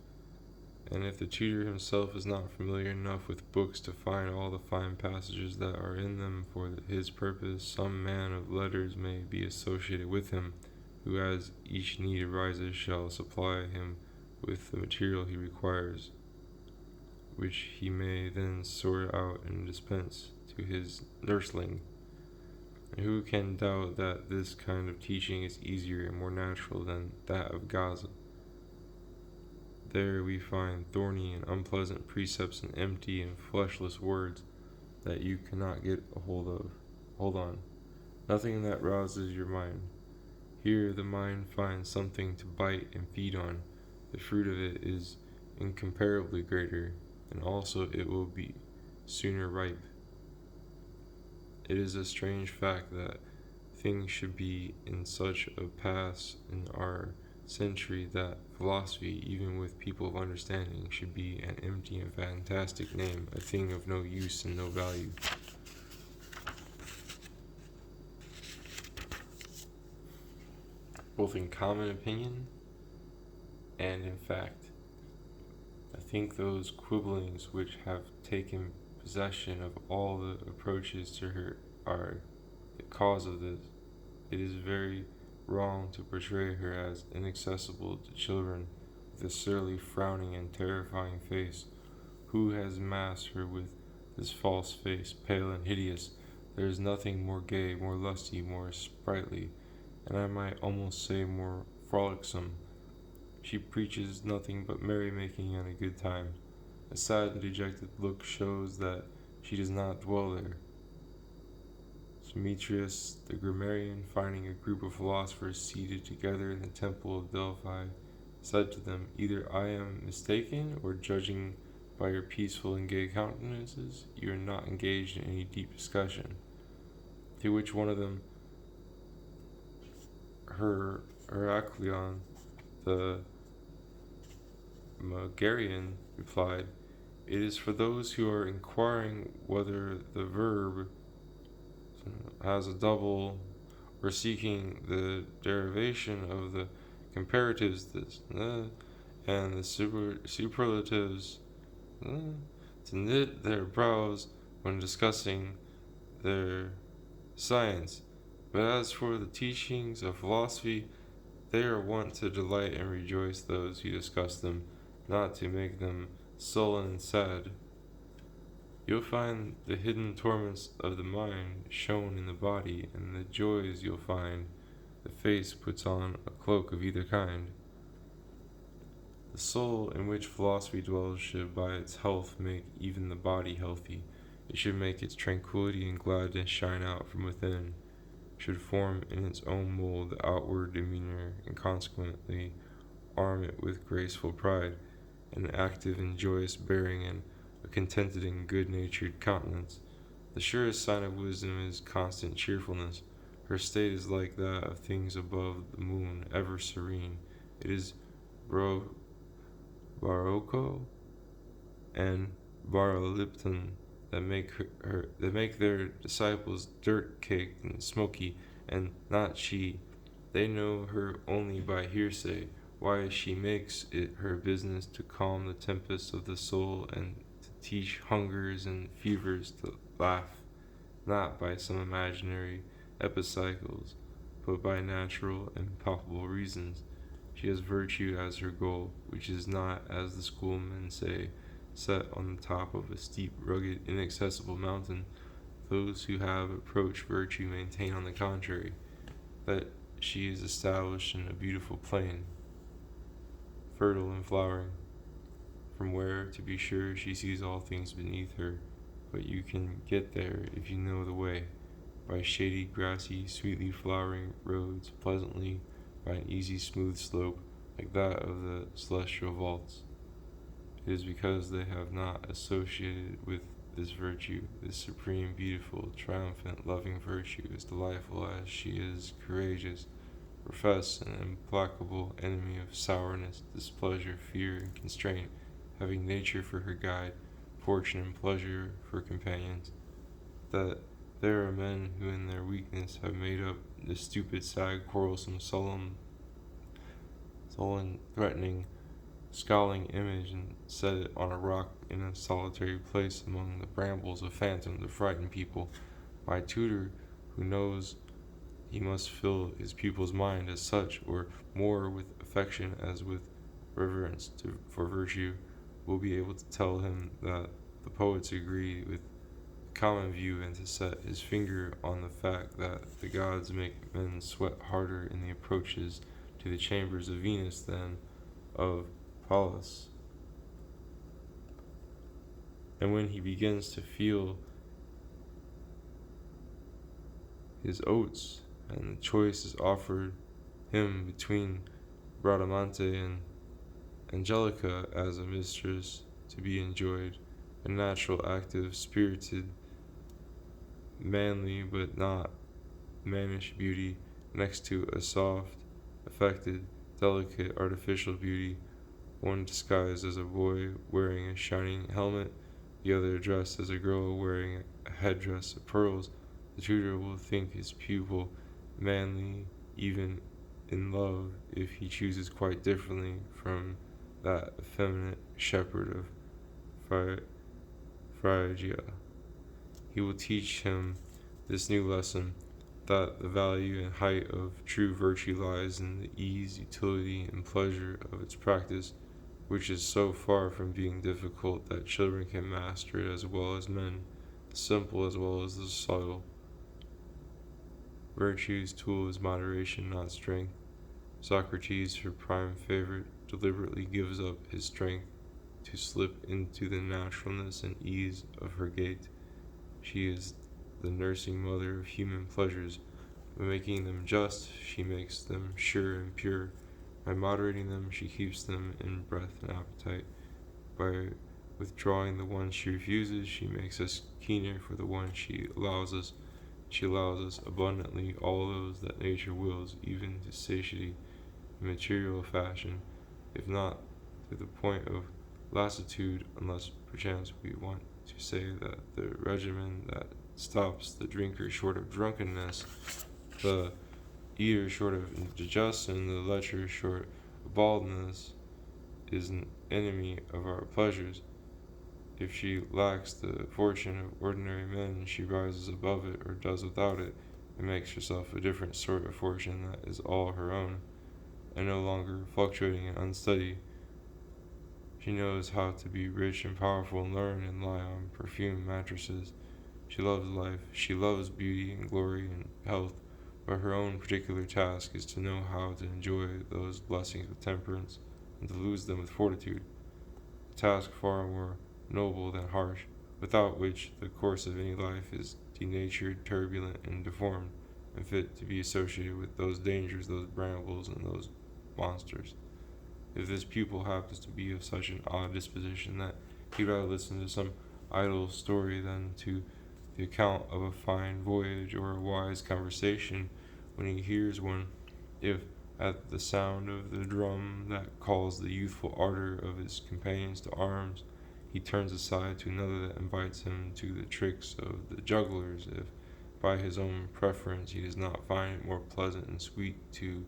And if the tutor himself is not familiar enough with books to find all the fine passages that are in them for his purpose, some man of letters may be associated with him, who, as each need arises, shall supply him with the material he requires, which he may then sort out and dispense to his nursling. And who can doubt that this kind of teaching is easier and more natural than that of Gaza? There we find thorny and unpleasant precepts and empty and fleshless words that you cannot get a hold on. Nothing that rouses your mind. Here the mind finds something to bite and feed on. The fruit of it is incomparably greater, and also it will be sooner ripe. It is a strange fact that things should be in such a pass in our century that philosophy, even with people of understanding, should be an empty and fantastic name, a thing of no use and no value. Both in common opinion and in fact. I think those quibblings which have taken possession of all the approaches to her are the cause of this. It is very wrong to portray her as inaccessible to children with a surly, frowning, and terrifying face. Who has masked her with this false face, pale and hideous? There is nothing more gay, more lusty, more sprightly, and I might almost say more frolicsome. She preaches nothing but merrymaking and a good time. A sad and dejected look shows that she does not dwell there. Demetrius the grammarian, finding a group of philosophers seated together in the temple of Delphi, said to them, "Either I am mistaken, or judging by your peaceful and gay countenances, you are not engaged in any deep discussion." To which one of them, Heracleon the Megarian, replied, "It is for those who are inquiring whether the verb has a double, or seeking the derivation of the comparatives and the superlatives to knit their brows when discussing their science. But as for the teachings of philosophy, they are wont to delight and rejoice those who discuss them, not to make them sullen and sad. You'll find the hidden torments of the mind shown in the body, and the joys you'll find the face puts on a cloak of either kind. The soul in which philosophy dwells should by its health make even the body healthy. It should make its tranquility and gladness shine out from within, should form in its own mold the outward demeanor, and consequently arm it with graceful pride, an active and joyous bearing, and a contented and good-natured countenance. The surest sign of wisdom is constant cheerfulness. Her state is like that of things above the moon, ever serene. It is Barocco and Barolipton that make their disciples dirt-caked and smoky, and not she. They know her only by hearsay. Why, she makes it her business to calm the tempests of the soul, and to teach hungers and fevers to laugh, not by some imaginary epicycles, but by natural and palpable reasons. She has virtue as her goal, which is not, as the schoolmen say, set on the top of a steep, rugged, inaccessible mountain. Those who have approached virtue maintain, on the contrary, that she is established in a beautiful plain, fertile and flowering, from where, to be sure, she sees all things beneath her, but you can get there if you know the way, by shady, grassy, sweetly flowering roads, pleasantly, by an easy, smooth slope, like that of the celestial vaults. It is because they have not associated with this virtue, this supreme, beautiful, triumphant, loving virtue, as delightful as she is courageous, profess an implacable enemy of sourness, displeasure, fear, and constraint, having nature for her guide, fortune and pleasure for companions, that there are men who in their weakness have made up the stupid, sad, quarrelsome, sullen, threatening, scowling image and set it on a rock in a solitary place among the brambles of phantom to frighten people. My tutor, who knows he must fill his pupil's mind as such, or more with affection as with reverence for virtue, will be able to tell him that the poets agree with the common view and to set his finger on the fact that the gods make men sweat harder in the approaches to the chambers of Venus than of Pallas. And when he begins to feel his oats, and the choice is offered him between Bradamante and Angelica as a mistress to be enjoyed, a natural, active, spirited, manly but not mannish beauty next to a soft, affected, delicate, artificial beauty, one disguised as a boy wearing a shining helmet, the other dressed as a girl wearing a headdress of pearls. The tutor will think his pupil manly, even in love, if he chooses quite differently from that effeminate shepherd of Phrygia. He will teach him this new lesson, that the value and height of true virtue lies in the ease, utility, and pleasure of its practice, which is so far from being difficult that children can master it as well as men, the simple as well as the subtle. Virtue's tool is moderation, not strength. Socrates, her prime favorite, deliberately gives up his strength to slip into the naturalness and ease of her gait. She is the nursing mother of human pleasures. By making them just, she makes them sure and pure. By moderating them, she keeps them in breath and appetite. By withdrawing the one she refuses, she makes us keener for the one she allows us. She allows us abundantly all those that nature wills, even to satiety in material fashion, if not to the point of lassitude, unless perchance we want to say that the regimen that stops the drinker short of drunkenness, the eater short of indigestion, the lecher short of baldness, is an enemy of our pleasures. If she lacks the fortune of ordinary men, she rises above it or does without it, and makes herself a different sort of fortune that is all her own, and no longer fluctuating and unsteady. She knows how to be rich and powerful and learn and lie on perfumed mattresses. She loves life, she loves beauty and glory and health, but her own particular task is to know how to enjoy those blessings with temperance and to lose them with fortitude, a task far more noble than harsh, without which the course of any life is denatured, turbulent, and deformed, and fit to be associated with those dangers, those brambles, and those monsters. If this pupil happens to be of such an odd disposition that he'd rather listen to some idle story than to the account of a fine voyage or a wise conversation, when he hears one, if at the sound of the drum that calls the youthful ardor of his companions to arms, he turns aside to another that invites him to the tricks of the jugglers, if by his own preference he does not find it more pleasant and sweet to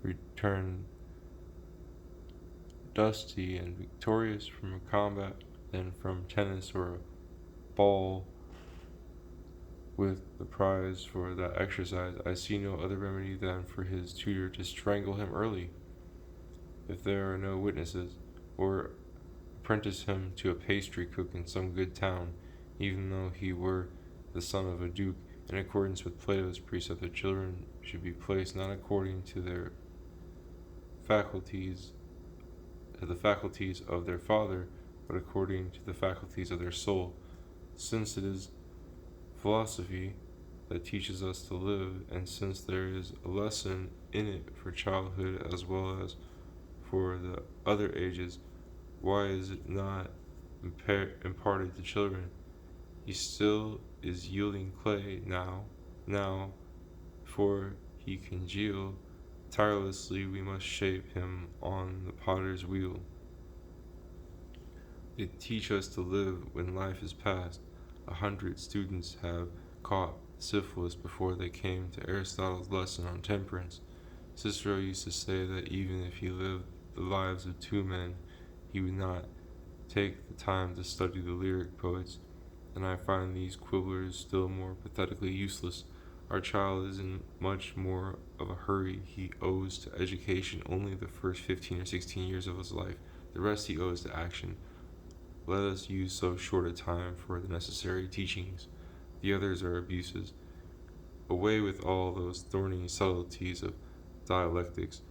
return dusty and victorious from a combat than from tennis or a ball with the prize for that exercise, I see no other remedy than for his tutor to strangle him early, if there are no witnesses, or apprentice him to a pastry cook in some good town, even though he were the son of a duke. In accordance with Plato's precept, the children should be placed not according to their faculties, to the faculties of their father, but according to the faculties of their soul, since it is philosophy that teaches us to live, and since there is a lesson in it for childhood as well as for the other ages, why is it not imparted to children? He still is yielding clay now, before he congeal. Tirelessly we must shape him on the potter's wheel. They teach us to live when life is past. 100 students have caught syphilis before they came to Aristotle's lesson on temperance. Cicero used to say that even if he lived the lives of two men, he would not take the time to study the lyric poets, and I find these quibblers still more pathetically useless. Our child is in much more of a hurry. He owes to education only the first 15 or 16 years of his life. The rest he owes to action. Let us use so short a time for the necessary teachings. The others are abuses. Away with all those thorny subtleties of dialectics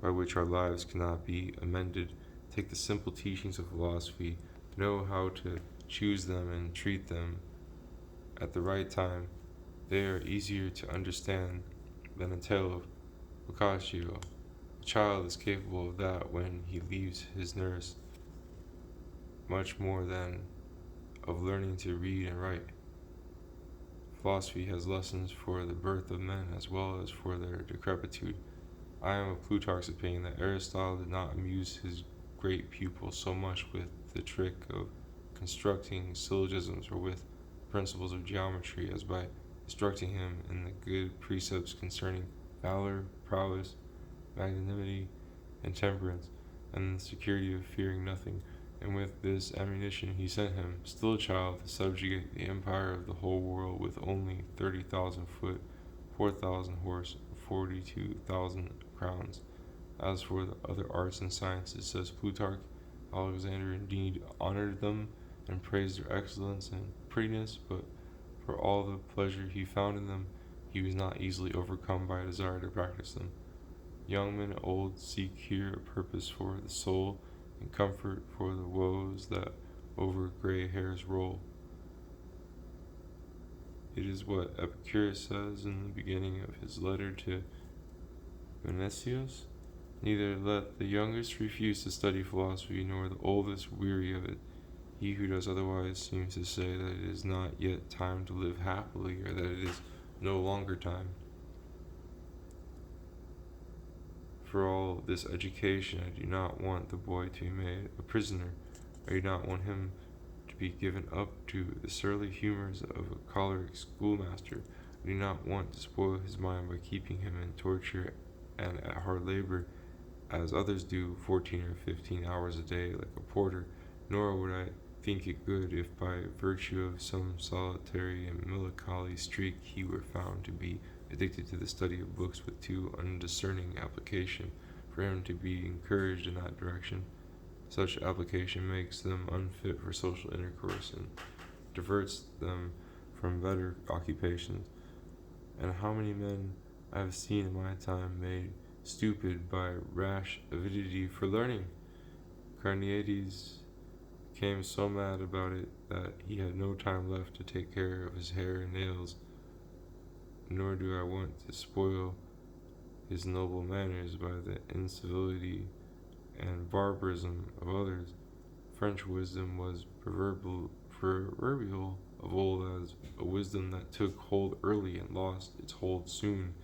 by which our lives cannot be amended. Take the simple teachings of philosophy, know how to choose them and treat them at the right time. They are easier to understand than a tale of Boccaccio. A child is capable of that when he leaves his nurse, much more than of learning to read and write. Philosophy has lessons for the birth of men as well as for their decrepitude. I am of Plutarch's opinion that Aristotle did not amuse his great pupil so much with the trick of constructing syllogisms or with principles of geometry as by instructing him in the good precepts concerning valor, prowess, magnanimity, and temperance, and the security of fearing nothing. And with this ammunition he sent him, still a child, to subjugate the empire of the whole world with only 30,000 foot, 4,000 horse, 42,000 crowns. As for the other arts and sciences, says Plutarch, Alexander indeed honored them and praised their excellence and prettiness, but for all the pleasure he found in them, he was not easily overcome by a desire to practice them. Young men and old seek here a purpose for the soul and comfort for the woes that over gray hairs roll. It is what Epicurus says in the beginning of his letter to Venetius. Neither let the youngest refuse to study philosophy, nor the oldest weary of it. He who does otherwise seems to say that it is not yet time to live happily, or that it is no longer time. For all this education, I do not want the boy to be made a prisoner. I do not want him to be given up to the surly humors of a choleric schoolmaster. I do not want to spoil his mind by keeping him in torture and at hard labor, as others do, 14 or 15 hours a day, like a porter. Nor would I think it good if by virtue of some solitary and melancholy streak he were found to be addicted to the study of books with too undiscerning application for him to be encouraged in that direction. Such application makes them unfit for social intercourse and diverts them from better occupations. And how many men I have seen in my time made stupid by rash avidity for learning! Carneades became so mad about it that he had no time left to take care of his hair and nails. Nor do I want to spoil his noble manners by the incivility and barbarism of others. French wisdom was proverbial of old as a wisdom that took hold early and lost its hold soon.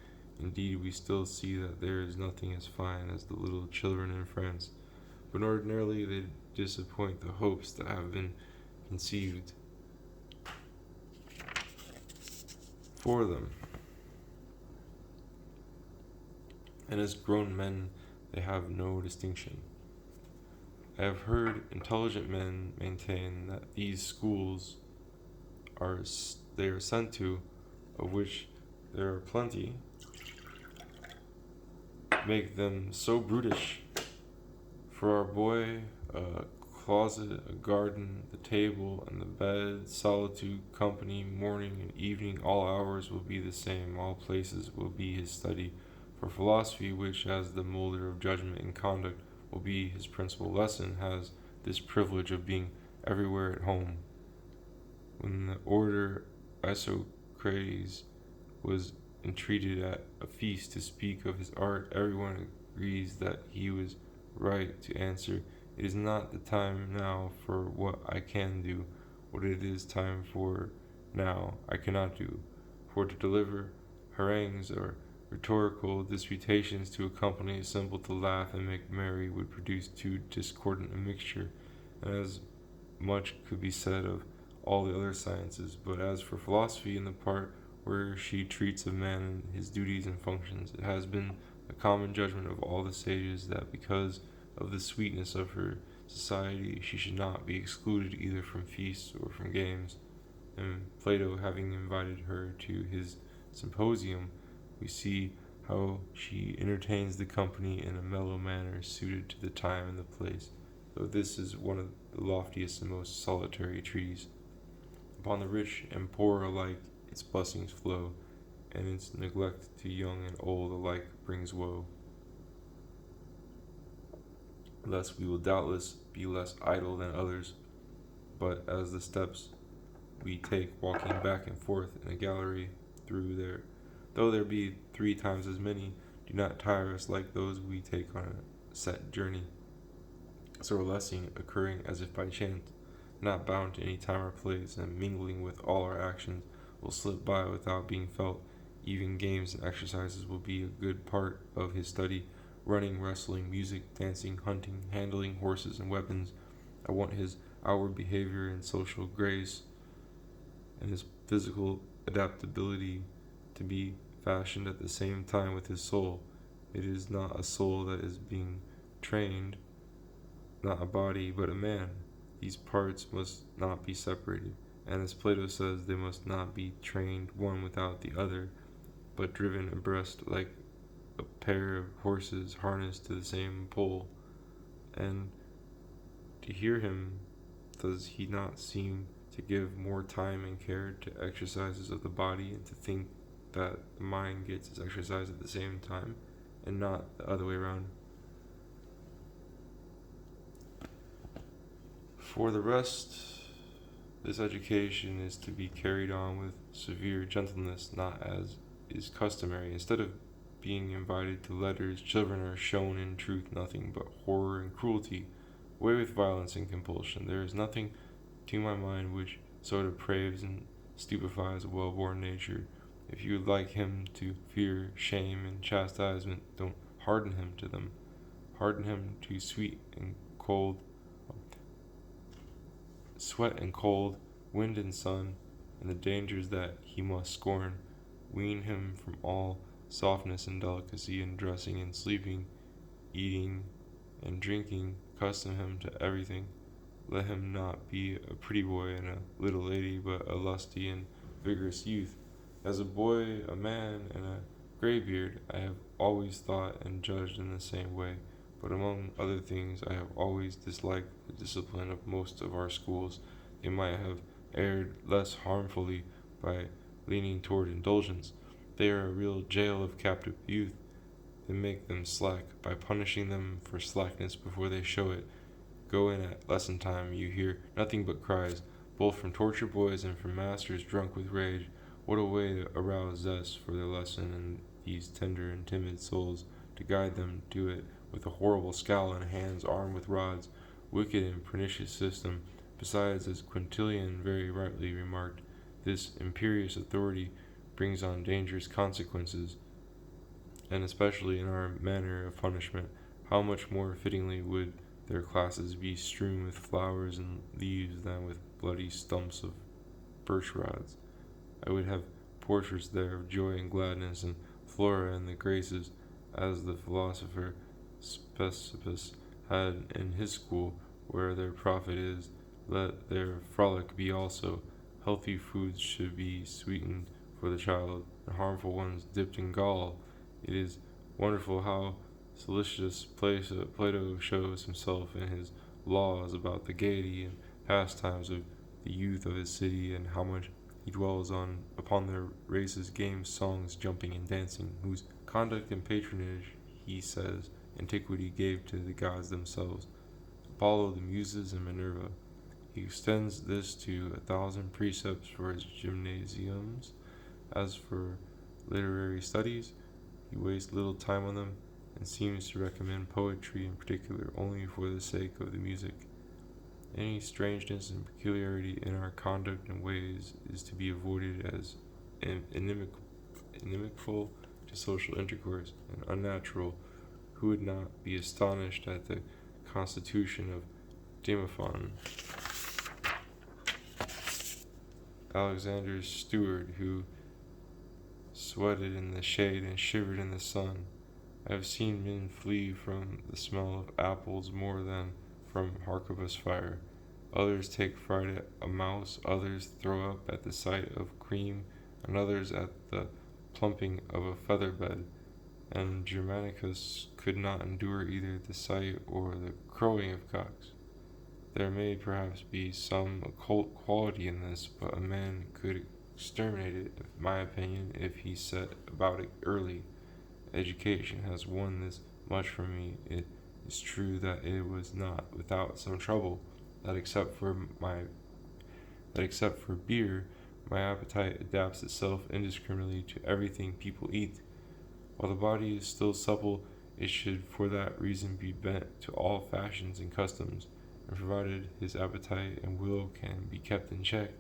Indeed, we still see that there is nothing as fine as the little children in France, but ordinarily they disappoint the hopes that have been conceived for them. And as grown men, they have no distinction. I have heard intelligent men maintain that these schools they are sent to, of which there are plenty, make them so brutish. For our boy, a closet, a garden, the table, and the bed, solitude, company, morning and evening, all hours will be the same, all places will be his study. For philosophy, which as the molder of judgment and conduct will be his principal lesson, has this privilege of being everywhere at home. When the order Isocrates was entreated at a feast to speak of his art, everyone agrees that he was right to answer, "It is not the time now for what I can do. What it is time for now, I cannot do. For to deliver harangues or rhetorical disputations to a company assembled to laugh and make merry would produce too discordant a mixture, and as much could be said of all the other sciences. But as for philosophy, in the part where she treats of man and his duties and functions, it has been the common judgment of all the sages that because of the sweetness of her society, she should not be excluded either from feasts or from games. And Plato, having invited her to his symposium, we see how she entertains the company in a mellow manner suited to the time and the place, though this is one of the loftiest and most solitary trees. Upon the rich and poor alike its blessings flow, and its neglect to young and old alike brings woe. Thus we will doubtless be less idle than others, but as the steps we take walking back and forth in a gallery through there, though there be 3 times as many, do not tire us like those we take on a set journey, so lessening occurring as if by chance, not bound to any time or place, and mingling with all our actions, will slip by without being felt. Even games and exercises will be a good part of his study. Running, wrestling, music, dancing, hunting, handling horses and weapons. I want his outward behavior and social grace and his physical adaptability to be fashioned at the same time with his soul. It is not a soul that is being trained, not a body, but a man. These parts must not be separated, and as Plato says, they must not be trained one without the other, but driven abreast like a pair of horses harnessed to the same pole. And to hear him, does he not seem to give more time and care to exercises of the body, and to think that the mind gets its exercise at the same time, and not the other way around? For the rest, this education is to be carried on with severe gentleness, not as is customary. Instead of being invited to letters, children are shown in truth nothing but horror and cruelty. Away with violence and compulsion. There is nothing, to my mind, which so depraves and stupefies a well-born nature. If you would like him to fear shame and chastisement, don't harden him to them. Harden him to sweat and cold, wind and sun, and the dangers that he must scorn. Wean him from all softness and delicacy in dressing and sleeping, eating and drinking. Accustom him to everything. Let him not be a pretty boy and a little lady, but a lusty and vigorous youth. As a boy, a man, and a graybeard, I have always thought and judged in the same way. But among other things, I have always disliked the discipline of most of our schools. They might have erred less harmfully by leaning toward indulgence. They are a real jail of captive youth. They make them slack by punishing them for slackness before they show it. Go in at lesson time, you hear nothing but cries, both from tortured boys and from masters drunk with rage. What a way to arouse zest for their lesson in these tender and timid souls, to guide them to it with a horrible scowl and hands armed with rods. Wicked and pernicious system. Besides, as Quintilian very rightly remarked, this imperious authority brings on dangerous consequences, and especially in our manner of punishment. How much more fittingly would their classes be strewn with flowers and leaves than with bloody stumps of birch rods. I would have portraits there of joy and gladness, and Flora and the Graces, as the philosopher Speusippus had in his school. Where their profit is, let their frolic be also. Healthy foods should be sweetened for the child, and harmful ones dipped in gall. It is wonderful how solicitous Plato shows himself in his laws about the gaiety and pastimes of the youth of his city, and how much he dwells upon their races, games, songs, jumping, and dancing, whose conduct and patronage, he says, antiquity gave to the gods themselves, Apollo, the Muses, and Minerva. He extends this to 1,000 precepts for his gymnasiums. As for literary studies, he wastes little time on them, and seems to recommend poetry in particular only for the sake of the music. Any strangeness and peculiarity in our conduct and ways is to be avoided as inimical to social intercourse, and unnatural. Who would not be astonished at the constitution of Demophon, Alexander's steward, who sweated in the shade and shivered in the sun? I have seen men flee from the smell of apples more than from harquebus fire. Others take fright at a mouse, others throw up at the sight of cream, and others at the plumping of a feather bed. And Germanicus could not endure either the sight or the crowing of cocks. There may perhaps be some occult quality in this, but a man could exterminate it, in my opinion, if he set about it early. Education has won this much from me. It is true that it was not without some trouble, that except for beer, my appetite adapts itself indiscriminately to everything people eat. While the body is still supple, it should for that reason be bent to all fashions and customs, and provided his appetite and will can be kept in check,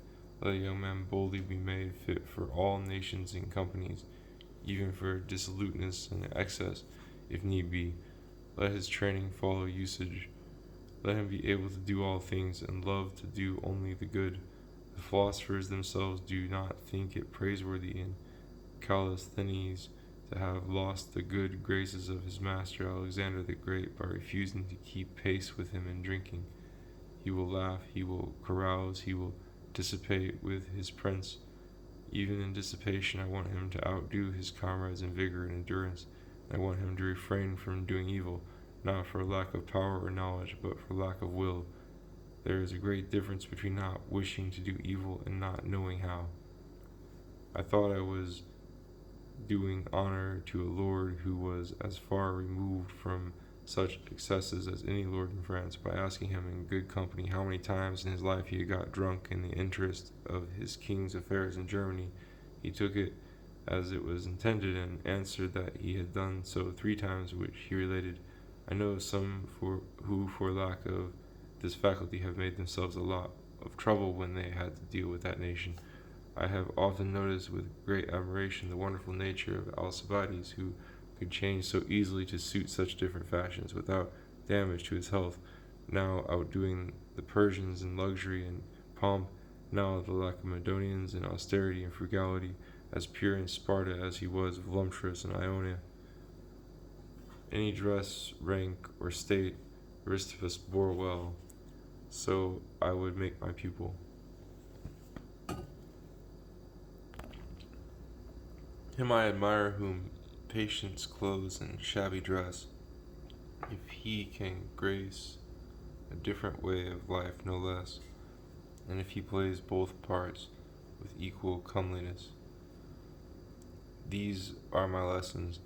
let a young man boldly be made fit for all nations and companies, even for dissoluteness and excess, if need be. Let his training follow usage. Let him be able to do all things and love to do only the good. The philosophers themselves do not think it praiseworthy in Callisthenes to have lost the good graces of his master Alexander the Great by refusing to keep pace with him in drinking. He will laugh, he will carouse, he will dissipate with his prince. Even in dissipation, I want him to outdo his comrades in vigor and endurance, and I want him to refrain from doing evil, not for lack of power or knowledge, but for lack of will. There is a great difference between not wishing to do evil and not knowing how. I thought I was doing honor to a lord who was as far removed from such excesses as any lord in France by asking him in good company how many times in his life he had got drunk in the interest of his king's affairs in Germany. He took it as it was intended and answered that he had done so 3 times, which he related. I know some who for lack of this faculty have made themselves a lot of trouble when they had to deal with that nation. I have often noticed with great admiration the wonderful nature of Alcibiades, who could change so easily to suit such different fashions without damage to his health, now outdoing the Persians in luxury and pomp, now the Lacedaemonians in austerity and frugality, as pure in Sparta as he was voluptuous in Ionia. Any dress, rank, or state, Aristippus bore well, so I would make my pupil. Him I admire whom patience clothes in shabby dress, if he can grace a different way of life no less, and if he plays both parts with equal comeliness. These are my lessons.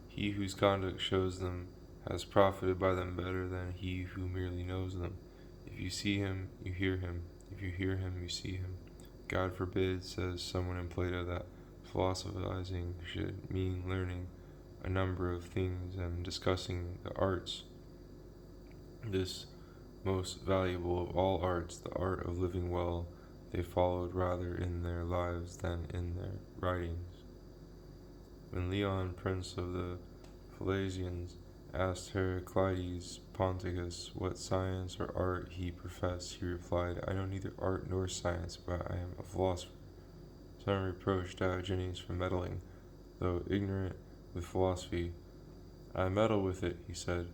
He whose conduct shows them has profited by them better than he who merely knows them. If you see him, you hear him. If you hear him, you see him. God forbid, says someone in Plato, that philosophizing should mean learning a number of things and discussing the arts. This most valuable of all arts, the art of living well, they followed rather in their lives than in their writings. When Leon, prince of the Philasians, asked Heraclides Ponticus what science or art he professed, he replied, I know neither art nor science, but I am a philosopher. Some reproached Diogenes for meddling, though ignorant, with philosophy. I meddle with it, he said,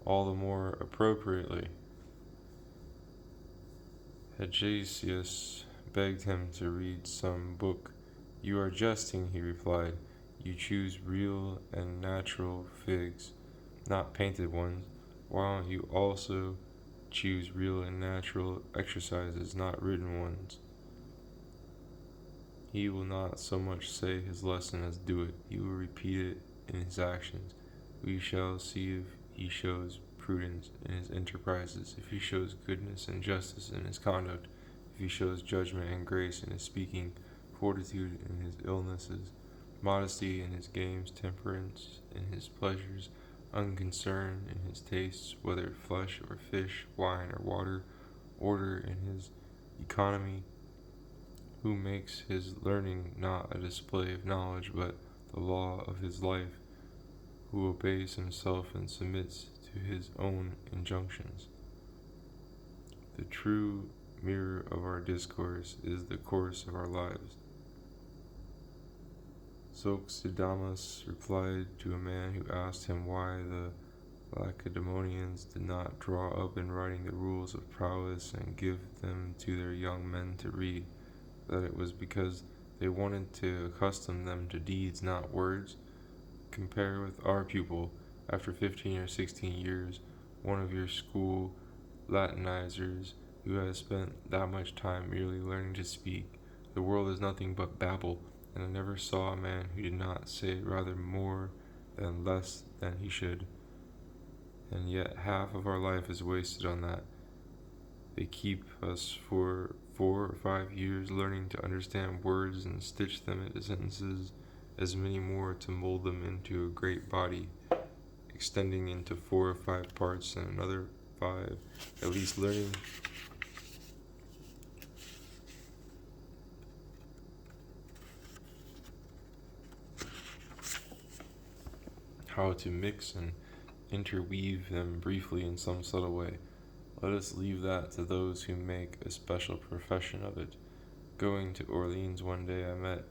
all the more appropriately. Hegesias begged him to read some book. You are jesting, he replied. You choose real and natural figs, not painted ones. Why don't you also choose real and natural exercises, not written ones? He will not so much say his lesson as do it. He will repeat it in his actions. We shall see if he shows prudence in his enterprises, if he shows goodness and justice in his conduct, if he shows judgment and grace in his speaking, fortitude in his illnesses, modesty in his games, temperance in his pleasures, unconcern in his tastes, whether flesh or fish, wine or water, order in his economy, who makes his learning not a display of knowledge, but the law of his life, who obeys himself and submits to his own injunctions. The true mirror of our discourse is the course of our lives. Soxidamus replied to a man who asked him why the Lacedaemonians did not draw up in writing the rules of prowess and give them to their young men to read, that it was because they wanted to accustom them to deeds, not words. Compare with our pupil, after 15 or 16 years, one of your school Latinizers who has spent that much time merely learning to speak. The world is nothing but babble, and I never saw a man who did not say rather more than less than he should. And yet half of our life is wasted on that. They keep us for 4 or 5 years learning to understand words and stitch them into sentences, as many more to mold them into a great body, extending into 4 or 5 parts and another 5, at least learning how to mix and interweave them briefly in some subtle way. Let us leave that to those who make a special profession of it. Going to Orleans one day, I met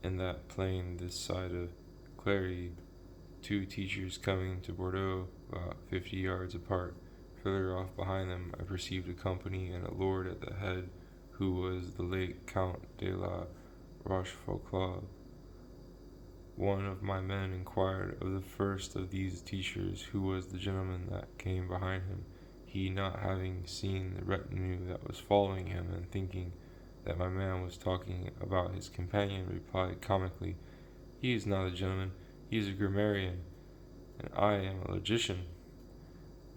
in that plain this side of Clery 2 teachers coming to Bordeaux about 50 yards apart. Further off behind them, I perceived a company and a lord at the head, who was the late Count de la Rochefoucauld. One of my men inquired of the first of these teachers who was the gentleman that came behind him. He, not having seen the retinue that was following him, and thinking that my man was talking about his companion, replied comically, "He is not a gentleman, he is a grammarian, and I am a logician."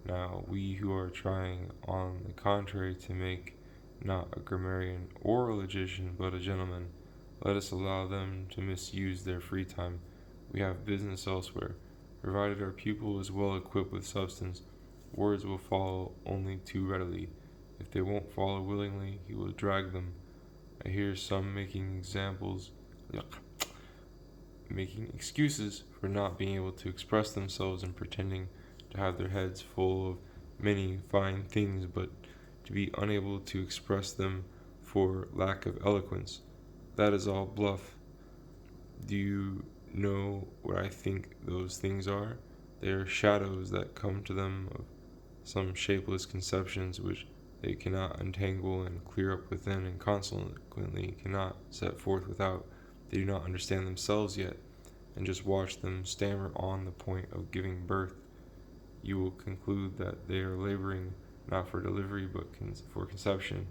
Now, we who are trying, on the contrary, to make not a grammarian or a logician, but a gentleman, let us allow them to misuse their free time. We have business elsewhere. Provided our pupil is well equipped with substance, words will follow only too readily. If they won't follow willingly, he will drag them. I hear some making excuses for not being able to express themselves and pretending to have their heads full of many fine things, but to be unable to express them for lack of eloquence. That is all bluff. Do you know what I think those things are? They are shadows that come to them of some shapeless conceptions which they cannot untangle and clear up within, and consequently cannot set forth without. They do not understand themselves yet, and just watch them stammer on the point of giving birth. You will conclude that they are laboring not for delivery but for conception,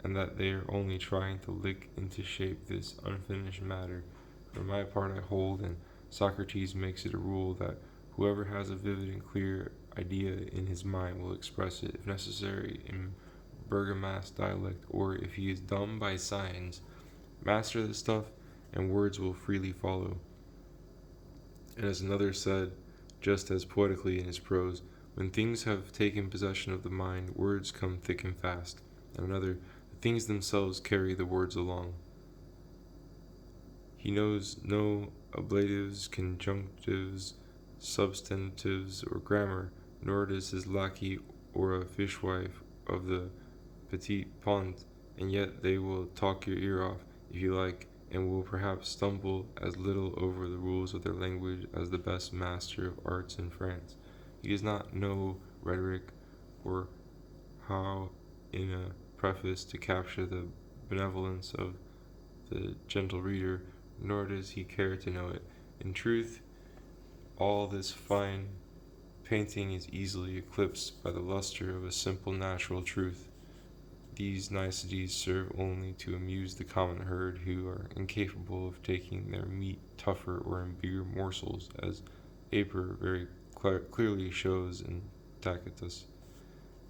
and that they are only trying to lick into shape this unfinished matter. For my part, I hold, and Socrates makes it a rule, that whoever has a vivid and clear idea in his mind will express it, if necessary, in Bergamasque dialect, or, if he is dumb, by signs. Master the stuff, and words will freely follow. And as another said, just as poetically in his prose, when things have taken possession of the mind, words come thick and fast. And another, the things themselves carry the words along. He knows no ablatives, conjunctives, substantives, or grammar, nor does his lackey or a fishwife of the petit pont, and yet they will talk your ear off, if you like, and will perhaps stumble as little over the rules of their language as the best master of arts in France. He does not know rhetoric, or how in a preface to capture the benevolence of the gentle reader, nor does he care to know it. In truth, all this fine painting is easily eclipsed by the luster of a simple natural truth. These niceties serve only to amuse the common herd, who are incapable of taking their meat tougher or in bigger morsels, as Aper very clearly shows in Tacitus.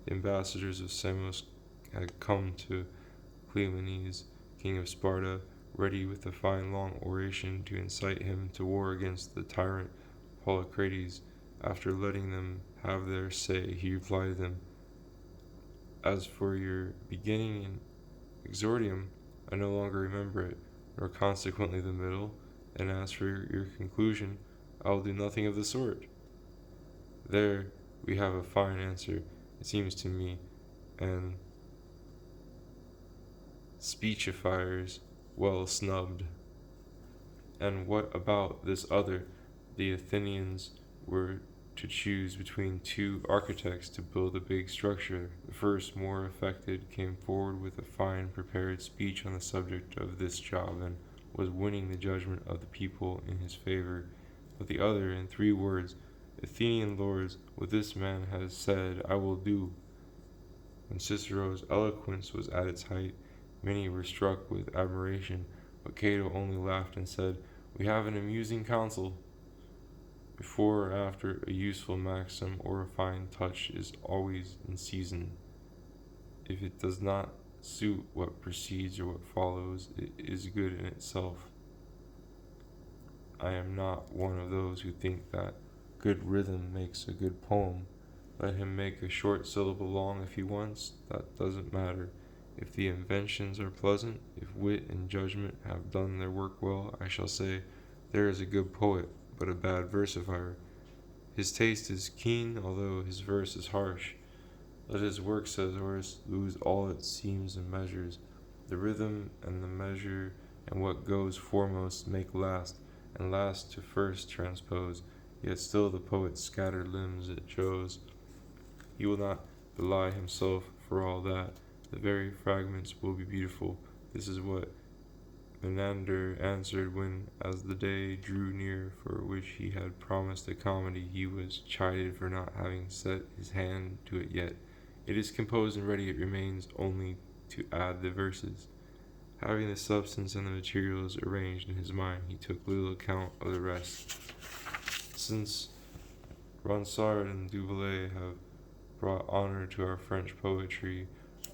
The ambassadors of Samos had come to Cleomenes, king of Sparta, ready with a fine long oration to incite him to war against the tyrant Polycrates. After letting them have their say, he replied to them, "As for your beginning and exordium, I no longer remember it, nor consequently the middle, and as for your conclusion, I will do nothing of the sort." There we have a fine answer, it seems to me, and speechifiers well snubbed. And what about this other? The Athenians were to choose between two architects to build a big structure. The first, more affected, came forward with a fine prepared speech on the subject of this job and was winning the judgment of the people in his favor. But the other, in 3 words, Athenian lords, what this man has said I will do. When Cicero's eloquence was at its height, many were struck with admiration, but Cato only laughed and said, "We have an amusing council." Before or after, a useful maxim or a fine touch is always in season. If it does not suit what precedes or what follows, it is good in itself. I am not one of those who think that good rhythm makes a good poem. Let him make a short syllable long if he wants, that doesn't matter. If the inventions are pleasant, if wit and judgment have done their work well, I shall say, there is a good poet, but a bad versifier. His taste is keen, although his verse is harsh. Let his work, says Horace, lose all its seams and measures. The rhythm and the measure and what goes foremost make last, and last to first transpose. Yet still the poet's scattered limbs it shows. He will not belie himself for all that. The very fragments will be beautiful. This is what Menander answered when, as the day drew near for which he had promised a comedy, he was chided for not having set his hand to it yet. It is composed and ready, it remains only to add the verses. Having the substance and the materials arranged in his mind, he took little account of the rest. Since Ronsard and Duvillers have brought honor to our French poetry,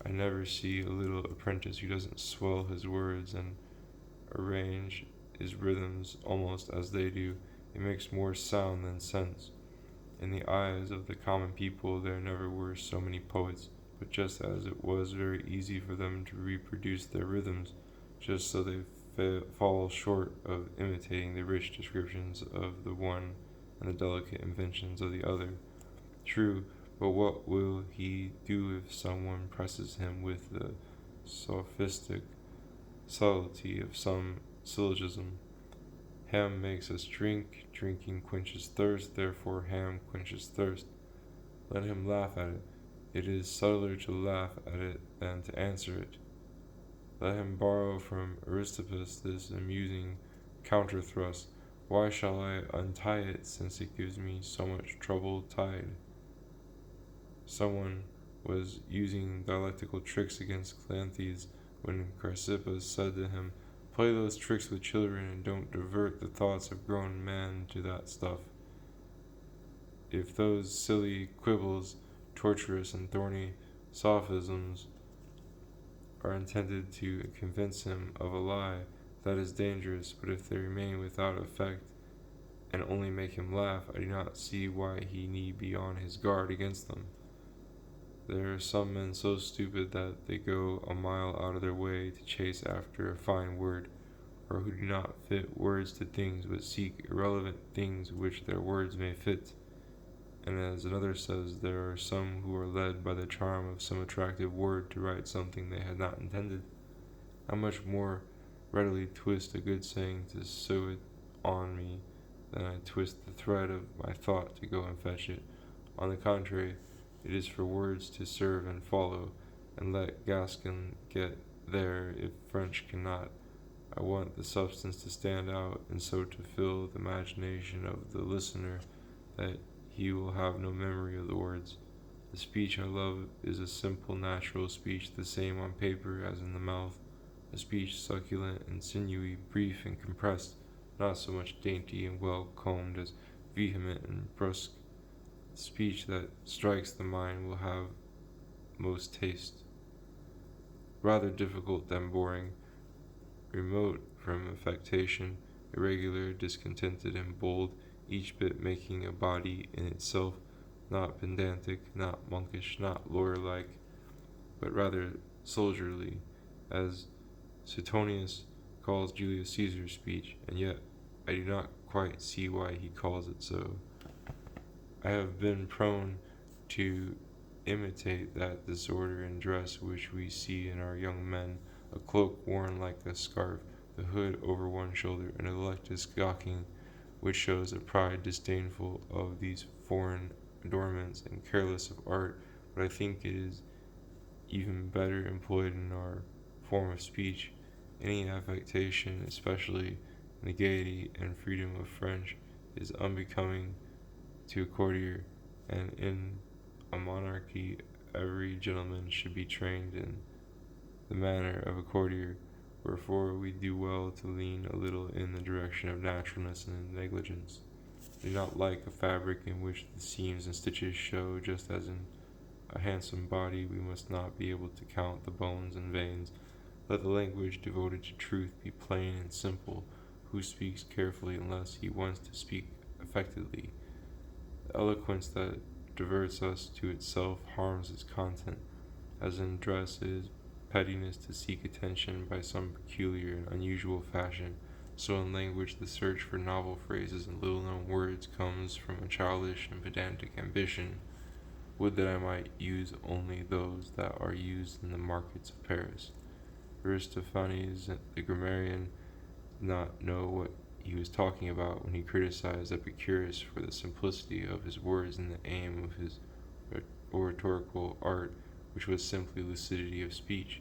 I never see a little apprentice who doesn't swell his words and arrange his rhythms almost as they do. It makes more sound than sense. In the eyes of the common people there never were so many poets, but just as it was very easy for them to reproduce their rhythms, just so they fall short of imitating the rich descriptions of the one and the delicate inventions of the other. True, but what will he do if someone presses him with the sophistic subtlety of some syllogism? Ham makes us drink, drinking quenches thirst, therefore ham quenches thirst. Let him laugh at it. It is subtler to laugh at it than to answer it. Let him borrow from Aristippus this amusing counter-thrust. Why shall I untie it, since it gives me so much trouble tied? Someone was using dialectical tricks against Cleanthes when Chrysippus said to him, "Play those tricks with children and don't divert the thoughts of grown men to that stuff. If those silly quibbles, tortuous and thorny sophisms, are intended to convince him of a lie, that is dangerous, but if they remain without effect and only make him laugh, I do not see why he need be on his guard against them. There are some men so stupid that they go a mile out of their way to chase after a fine word, or who do not fit words to things, but seek irrelevant things which their words may fit. And as another says, there are some who are led by the charm of some attractive word to write something they had not intended. I much more readily twist a good saying to sew it on me than I twist the thread of my thought to go and fetch it. On the contrary, it is for words to serve and follow, and let Gascon get there if French cannot. I want the substance to stand out, and so to fill the imagination of the listener that he will have no memory of the words. The speech I love is a simple, natural speech, the same on paper as in the mouth, a speech succulent and sinewy, brief and compressed, not so much dainty and well-combed as vehement and brusque. The speech that strikes the mind will have most taste. Rather difficult than boring, remote from affectation, irregular, discontented, and bold, each bit making a body in itself, not pedantic, not monkish, not lawyer-like, but rather soldierly, as Suetonius calls Julius Caesar's speech, and yet I do not quite see why he calls it so. I have been prone to imitate that disorder in dress which we see in our young men, a cloak worn like a scarf, the hood over one shoulder, and a elected stocking, which shows a pride disdainful of these foreign adornments and careless of art. But I think it is even better employed in our form of speech. Any affectation, especially in the gaiety and freedom of French, is unbecoming to a courtier, and in a monarchy every gentleman should be trained in the manner of a courtier. Wherefore we do well to lean a little in the direction of naturalness and negligence. Do not like a fabric in which the seams and stitches show, just as in a handsome body we must not be able to count the bones and veins. Let the language devoted to truth be plain and simple. Who speaks carefully unless he wants to speak affectedly? The eloquence that diverts us to itself harms its content. As in dress it is pettiness to seek attention by some peculiar and unusual fashion, so in language the search for novel phrases and little-known words comes from a childish and pedantic ambition. Would that I might use only those that are used in the markets of Paris. Aristophanes, the grammarian, did not know what he was talking about when he criticized Epicurus for the simplicity of his words and the aim of his oratorical art, which was simply lucidity of speech.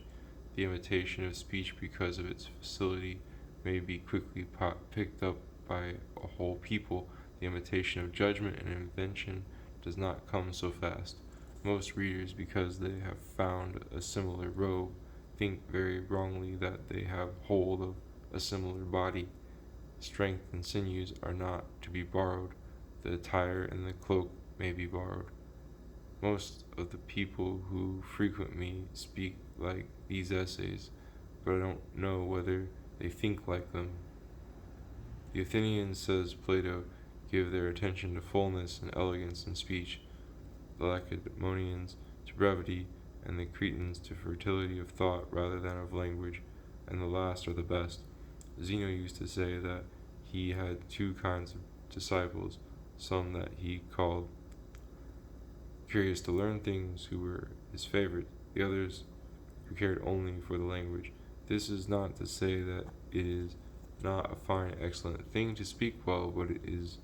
The imitation of speech, because of its facility, may be quickly picked up by a whole people. The imitation of judgment and invention does not come so fast. Most readers, because they have found a similar robe, think very wrongly that they have hold of a similar body. Strength and sinews are not to be borrowed. The attire and the cloak may be borrowed. Most of the people who frequent me speak like these essays, but I don't know whether they think like them. The Athenians, says Plato, give their attention to fullness and elegance in speech, the Lacedaemonians to brevity, and the Cretans to fertility of thought rather than of language, and the last are the best. Zeno used to say that he had two kinds of disciples, some that he called curious to learn things, who were his favorite, the others who cared only for the language. This is not to say that it is not a fine, excellent thing to speak well, but it is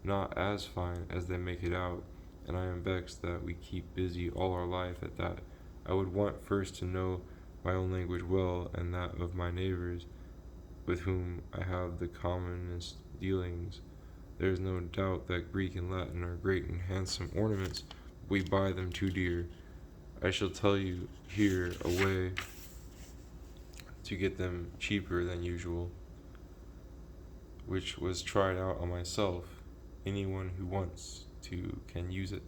not as fine as they make it out, and I am vexed that we keep busy all our life at that. I would want first to know my own language well, and that of my neighbors, with whom I have the commonest dealings. There is no doubt that Greek and Latin are great and handsome ornaments, but we buy them too dear. I shall tell you here a way to get them cheaper than usual, which was tried out on myself. Anyone who wants to can use it.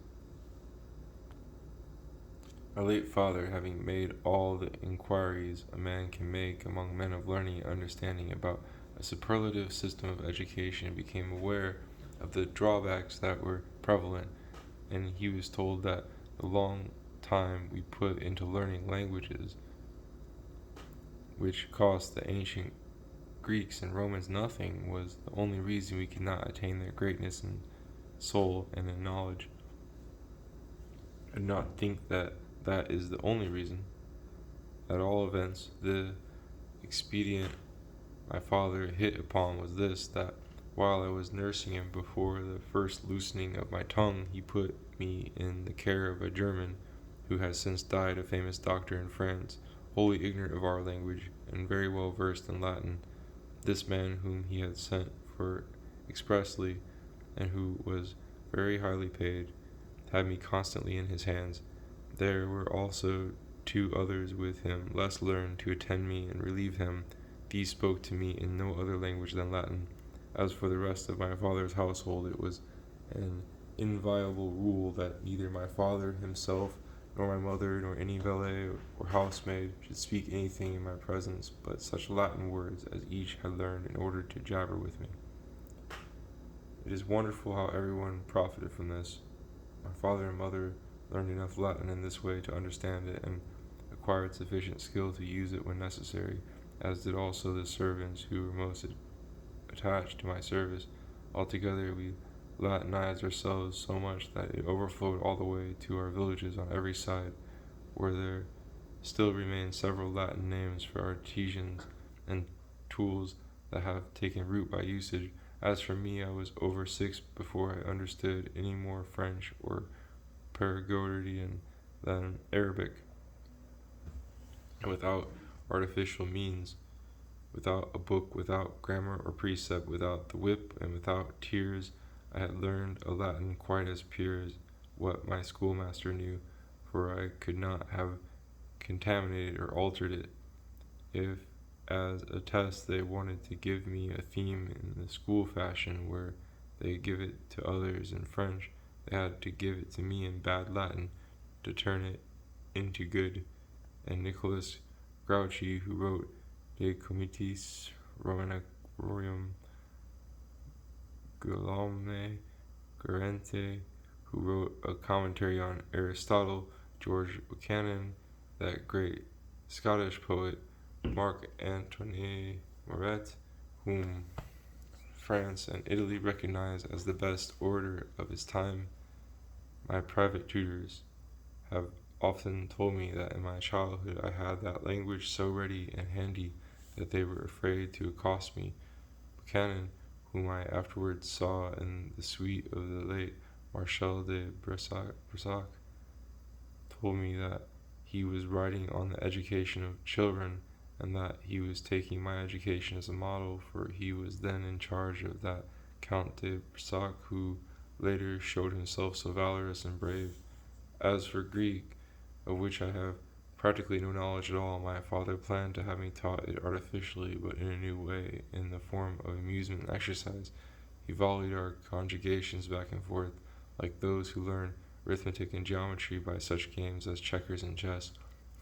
My late father, having made all the inquiries a man can make among men of learning and understanding about a superlative system of education, became aware of the drawbacks that were prevalent, and he was told that the long time we put into learning languages, which cost the ancient Greeks and Romans nothing, was the only reason we could not attain their greatness in soul and in knowledge. I do not think that that is the only reason. At all events, the expedient my father hit upon was this, that while I was nursing him before the first loosening of my tongue, he put me in the care of a German, who has since died, a famous doctor in France, wholly ignorant of our language, and very well versed in Latin. This man, whom he had sent for expressly, and who was very highly paid, had me constantly in his hands. There were also two others with him, less learned, to attend me and relieve him. These spoke to me in no other language than Latin. As for the rest of my father's household, it was an inviolable rule that neither my father himself, nor my mother, nor any valet or housemaid should speak anything in my presence but such Latin words as each had learned in order to jabber with me. It is wonderful how everyone profited from this. My father and mother learned enough Latin in this way to understand it, and acquired sufficient skill to use it when necessary, as did also the servants who were most attached to my service. Altogether, we Latinized ourselves so much that it overflowed all the way to our villages on every side, where there still remain several Latin names for artisans and tools that have taken root by usage. As for me, I was over 6 before I understood any more French or Perigordian than Arabic, and without artificial means, without a book, without grammar or precept, without the whip, and without tears, I had learned a Latin quite as pure as what my schoolmaster knew, for I could not have contaminated or altered it. If, as a test, they wanted to give me a theme in the school fashion where they give it to others in French, they had to give it to me in bad Latin to turn it into good. And Nicholas Grouchy, who wrote De Comitis Romanorum Guillaume Guerente, who wrote a commentary on Aristotle, George Buchanan, that great Scottish poet, Marc Antoine Moret, whom France and Italy recognized as the best orator of his time. My private tutors have often told me that in my childhood I had that language so ready and handy that they were afraid to accost me. Buchanan, whom I afterwards saw in the suite of the late Michel de Brissac, told me that he was writing on the education of children, and that he was taking my education as a model, for he was then in charge of that Count de Brissac who later showed himself so valorous and brave. As for Greek, of which I have practically no knowledge at all, my father planned to have me taught it artificially, but in a new way, in the form of amusement and exercise. He volleyed our conjugations back and forth, like those who learn arithmetic and geometry by such games as checkers and chess,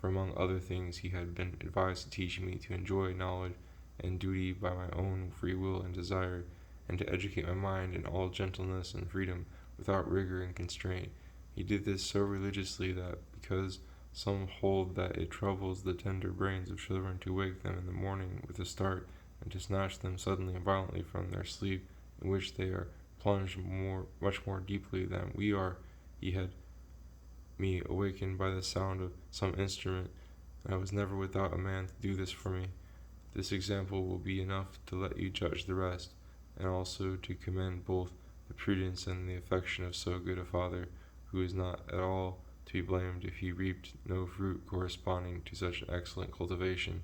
for among other things he had been advised to teach me to enjoy knowledge and duty by my own free will and desire, and to educate my mind in all gentleness and freedom, without rigor and constraint. He did this so religiously that, because some hold that it troubles the tender brains of children to wake them in the morning with a start, and to snatch them suddenly and violently from their sleep, in which they are plunged much more deeply than we are, he had me awakened by the sound of some instrument, and I was never without a man to do this for me. This example will be enough to let you judge the rest, and also to commend both the prudence and the affection of so good a father, who is not at all to be blamed if he reaped no fruit corresponding to such an excellent cultivation.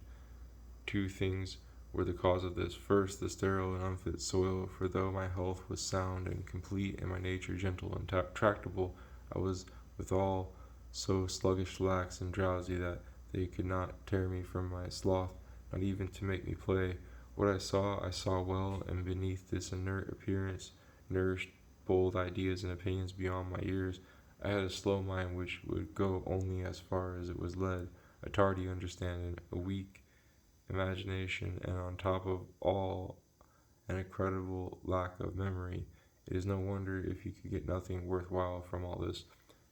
Two things were the cause of this. First, the sterile and unfit soil, for though my health was sound and complete, and my nature gentle and tractable, I was withal so sluggish, lax, and drowsy that they could not tear me from my sloth, not even to make me play. What I saw well, and beneath this inert appearance nourished bold ideas and opinions beyond my years. I had a slow mind which would go only as far as it was led, a tardy understanding, a weak imagination, and on top of all an incredible lack of memory. It is no wonder if you could get nothing worthwhile from all this.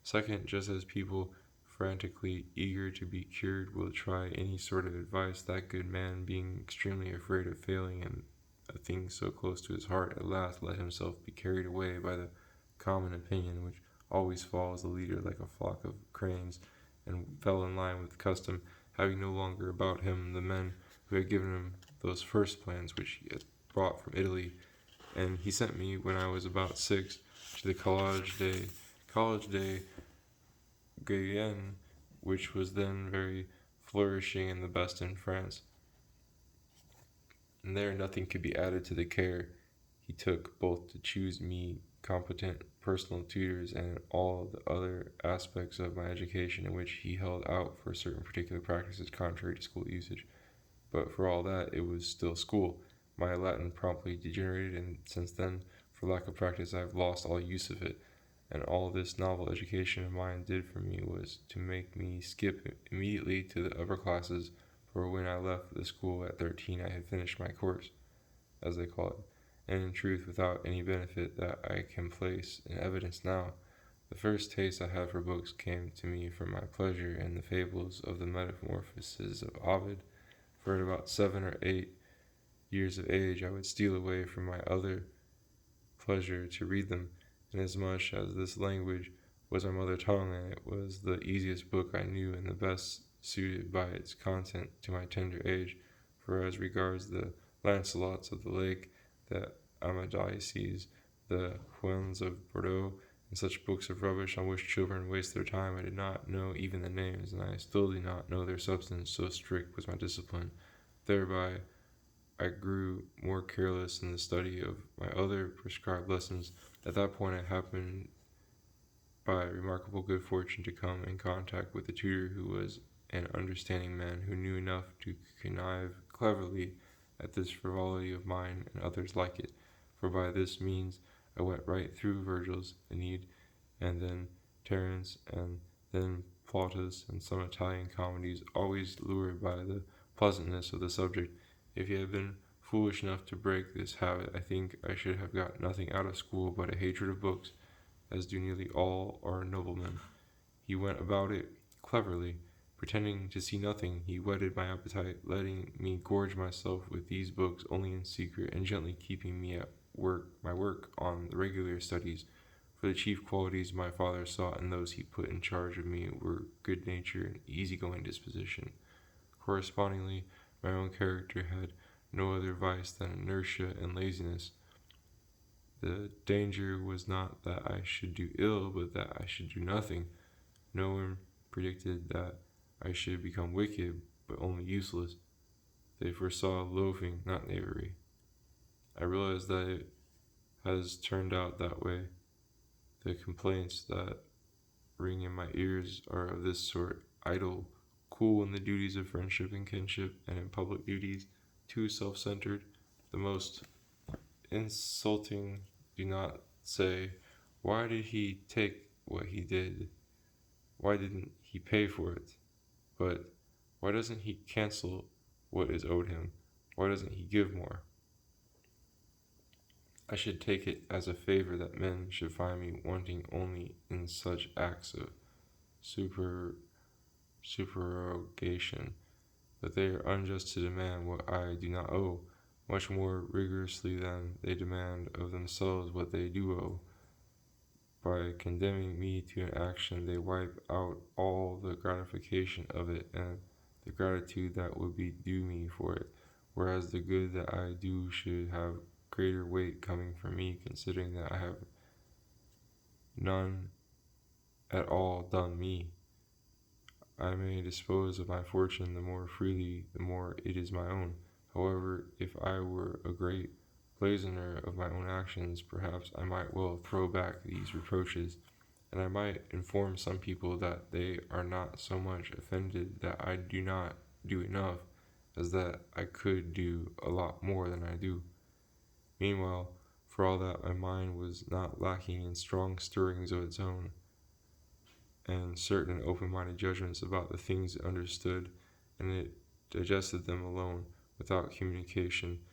Second, just as people frantically eager to be cured will try any sort of advice, that good man, being extremely afraid of failing in a thing so close to his heart, at last let himself be carried away by the common opinion, which always follows the leader like a flock of cranes, and fell in line with custom, having no longer about him the men who had given him those first plans which he had brought from Italy. And he sent me, when I was about 6, to the College de Guyenne, which was then very flourishing and the best in France. And there nothing could be added to the care he took both to choose me competent personal tutors and in all the other aspects of my education, in which he held out for certain particular practices contrary to school usage. But for all that, it was still school. My Latin promptly degenerated, and since then, for lack of practice, I have lost all use of it. And all this novel education of mine did for me was to make me skip immediately to the upper classes, for when I left the school at 13 I had finished my course, as they call it, and in truth without any benefit that I can place in evidence now. The first taste I had for books came to me from my pleasure in the fables of the Metamorphoses of Ovid, for at about 7 or 8 years of age I would steal away from my other pleasure to read them, inasmuch as this language was my mother tongue, and it was the easiest book I knew and the best suited by its content to my tender age, For as regards the Lancelots of the Lake, the Amadises, the Huons of Bordeaux, and such books of rubbish on which children waste their time, I did not know even the names, and I still do not know their substance, so strict was my discipline. Thereby I grew more careless in the study of my other prescribed lessons. At that point I happened by remarkable good fortune to come in contact with a tutor who was an understanding man, who knew enough to connive cleverly at this frivolity of mine and others like it. For by this means I went right through Virgil's Aeneid, and then Terence, and then Plautus, and some Italian comedies, always lured by the pleasantness of the subject. If he had been foolish enough to break this habit, I think I should have got nothing out of school but a hatred of books, as do nearly all our noblemen. He went about it cleverly. Pretending to see nothing, he whetted my appetite, letting me gorge myself with these books only in secret, and gently keeping me at my work on the regular studies. For the chief qualities my father sought in those he put in charge of me were good nature and easygoing disposition. Correspondingly, my own character had no other vice than inertia and laziness. The danger was not that I should do ill, but that I should do nothing. No one predicted that I should become wicked, but only useless. They foresaw loafing, not knavery. I realize that it has turned out that way. The complaints that ring in my ears are of this sort: idle, cool in the duties of friendship and kinship, and in public duties, too self-centered, the most insulting. Do not say, "Why did he take what he did? Why didn't he pay for it?" But, "Why doesn't he cancel what is owed him? Why doesn't he give more?" I should take it as a favor that men should find me wanting only in such acts of supererogation, that they are unjust to demand what I do not owe, much more rigorously than they demand of themselves what they do owe. By condemning me to an action, they wipe out all the gratification of it and the gratitude that would be due me for it, whereas the good that I do should have greater weight coming from me, considering that I have none at all done me. I may dispose of my fortune the more freely, the more it is my own. However, if I were a great blazoner of my own actions, perhaps I might well throw back these reproaches, and I might inform some people that they are not so much offended that I do not do enough, as that I could do a lot more than I do. Meanwhile, for all that, my mind was not lacking in strong stirrings of its own, and certain open-minded judgments about the things it understood, and it digested them alone, without communication.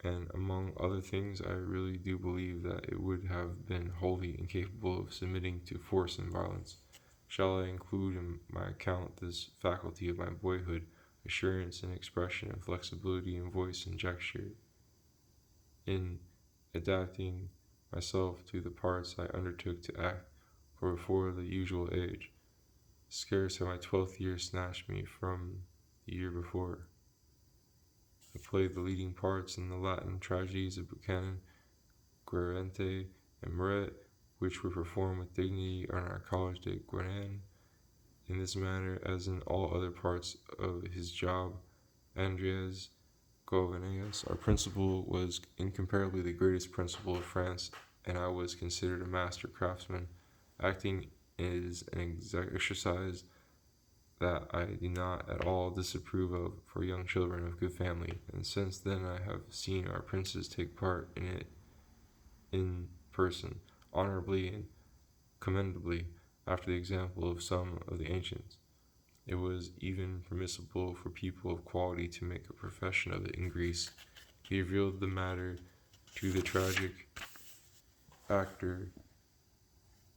And among other things, I really do believe that it would have been wholly incapable of submitting to force and violence. Shall I include in my account this faculty of my boyhood, assurance in expression and flexibility in voice and gesture, in adapting myself to the parts I undertook to act, for before the usual age, scarce had my 12th year snatched me from the year before. I played the leading parts in the Latin tragedies of Buchanan, Guerente, and Muret, which were performed with dignity on our College de Guinan. In this manner, as in all other parts of his job, Andreas Gouvernails, our principal, was incomparably the greatest principal of France, and I was considered a master craftsman. Acting is an exercise that I do not at all disapprove of for young children of good family, and since then I have seen our princes take part in it in person, honorably and commendably, after the example of some of the ancients. It was even permissible for people of quality to make a profession of it in Greece. He revealed the matter to the tragic actor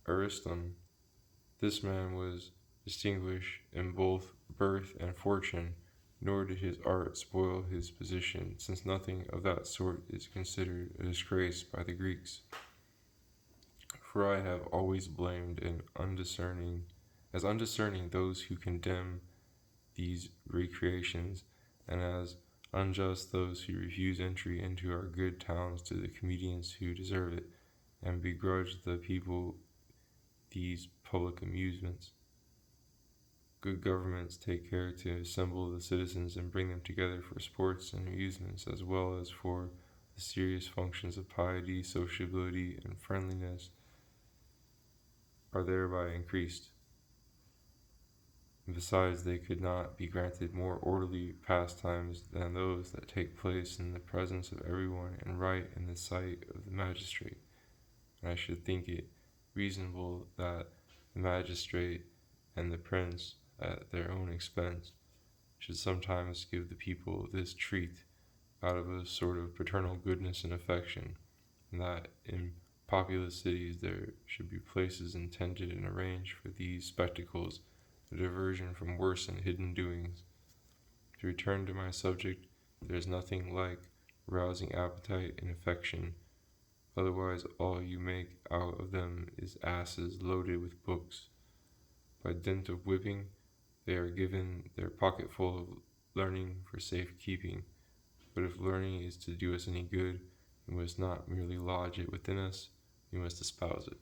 Ariston. This man was distinguished in both birth and fortune, nor did his art spoil his position, since nothing of that sort is considered a disgrace by the Greeks. For I have always blamed as undiscerning those who condemn these recreations, and as unjust those who refuse entry into our good towns to the comedians who deserve it, and begrudge the people these public amusements. Good governments take care to assemble the citizens and bring them together for sports and amusements, as well as for the serious functions of piety, sociability, and friendliness are thereby increased. Besides, they could not be granted more orderly pastimes than those that take place in the presence of everyone and right in the sight of the magistrate. And I should think it reasonable that the magistrate and the prince, at their own expense, should sometimes give the people this treat out of a sort of paternal goodness and affection, and that in populous cities there should be places intended and arranged for these spectacles, a diversion from worse and hidden doings. To return to my subject, there is nothing like rousing appetite and affection, otherwise all you make out of them is asses loaded with books. By dint of whipping, they are given their pocketful of learning for safe keeping. But if learning is to do us any good, we must not merely lodge it within us, we must espouse it.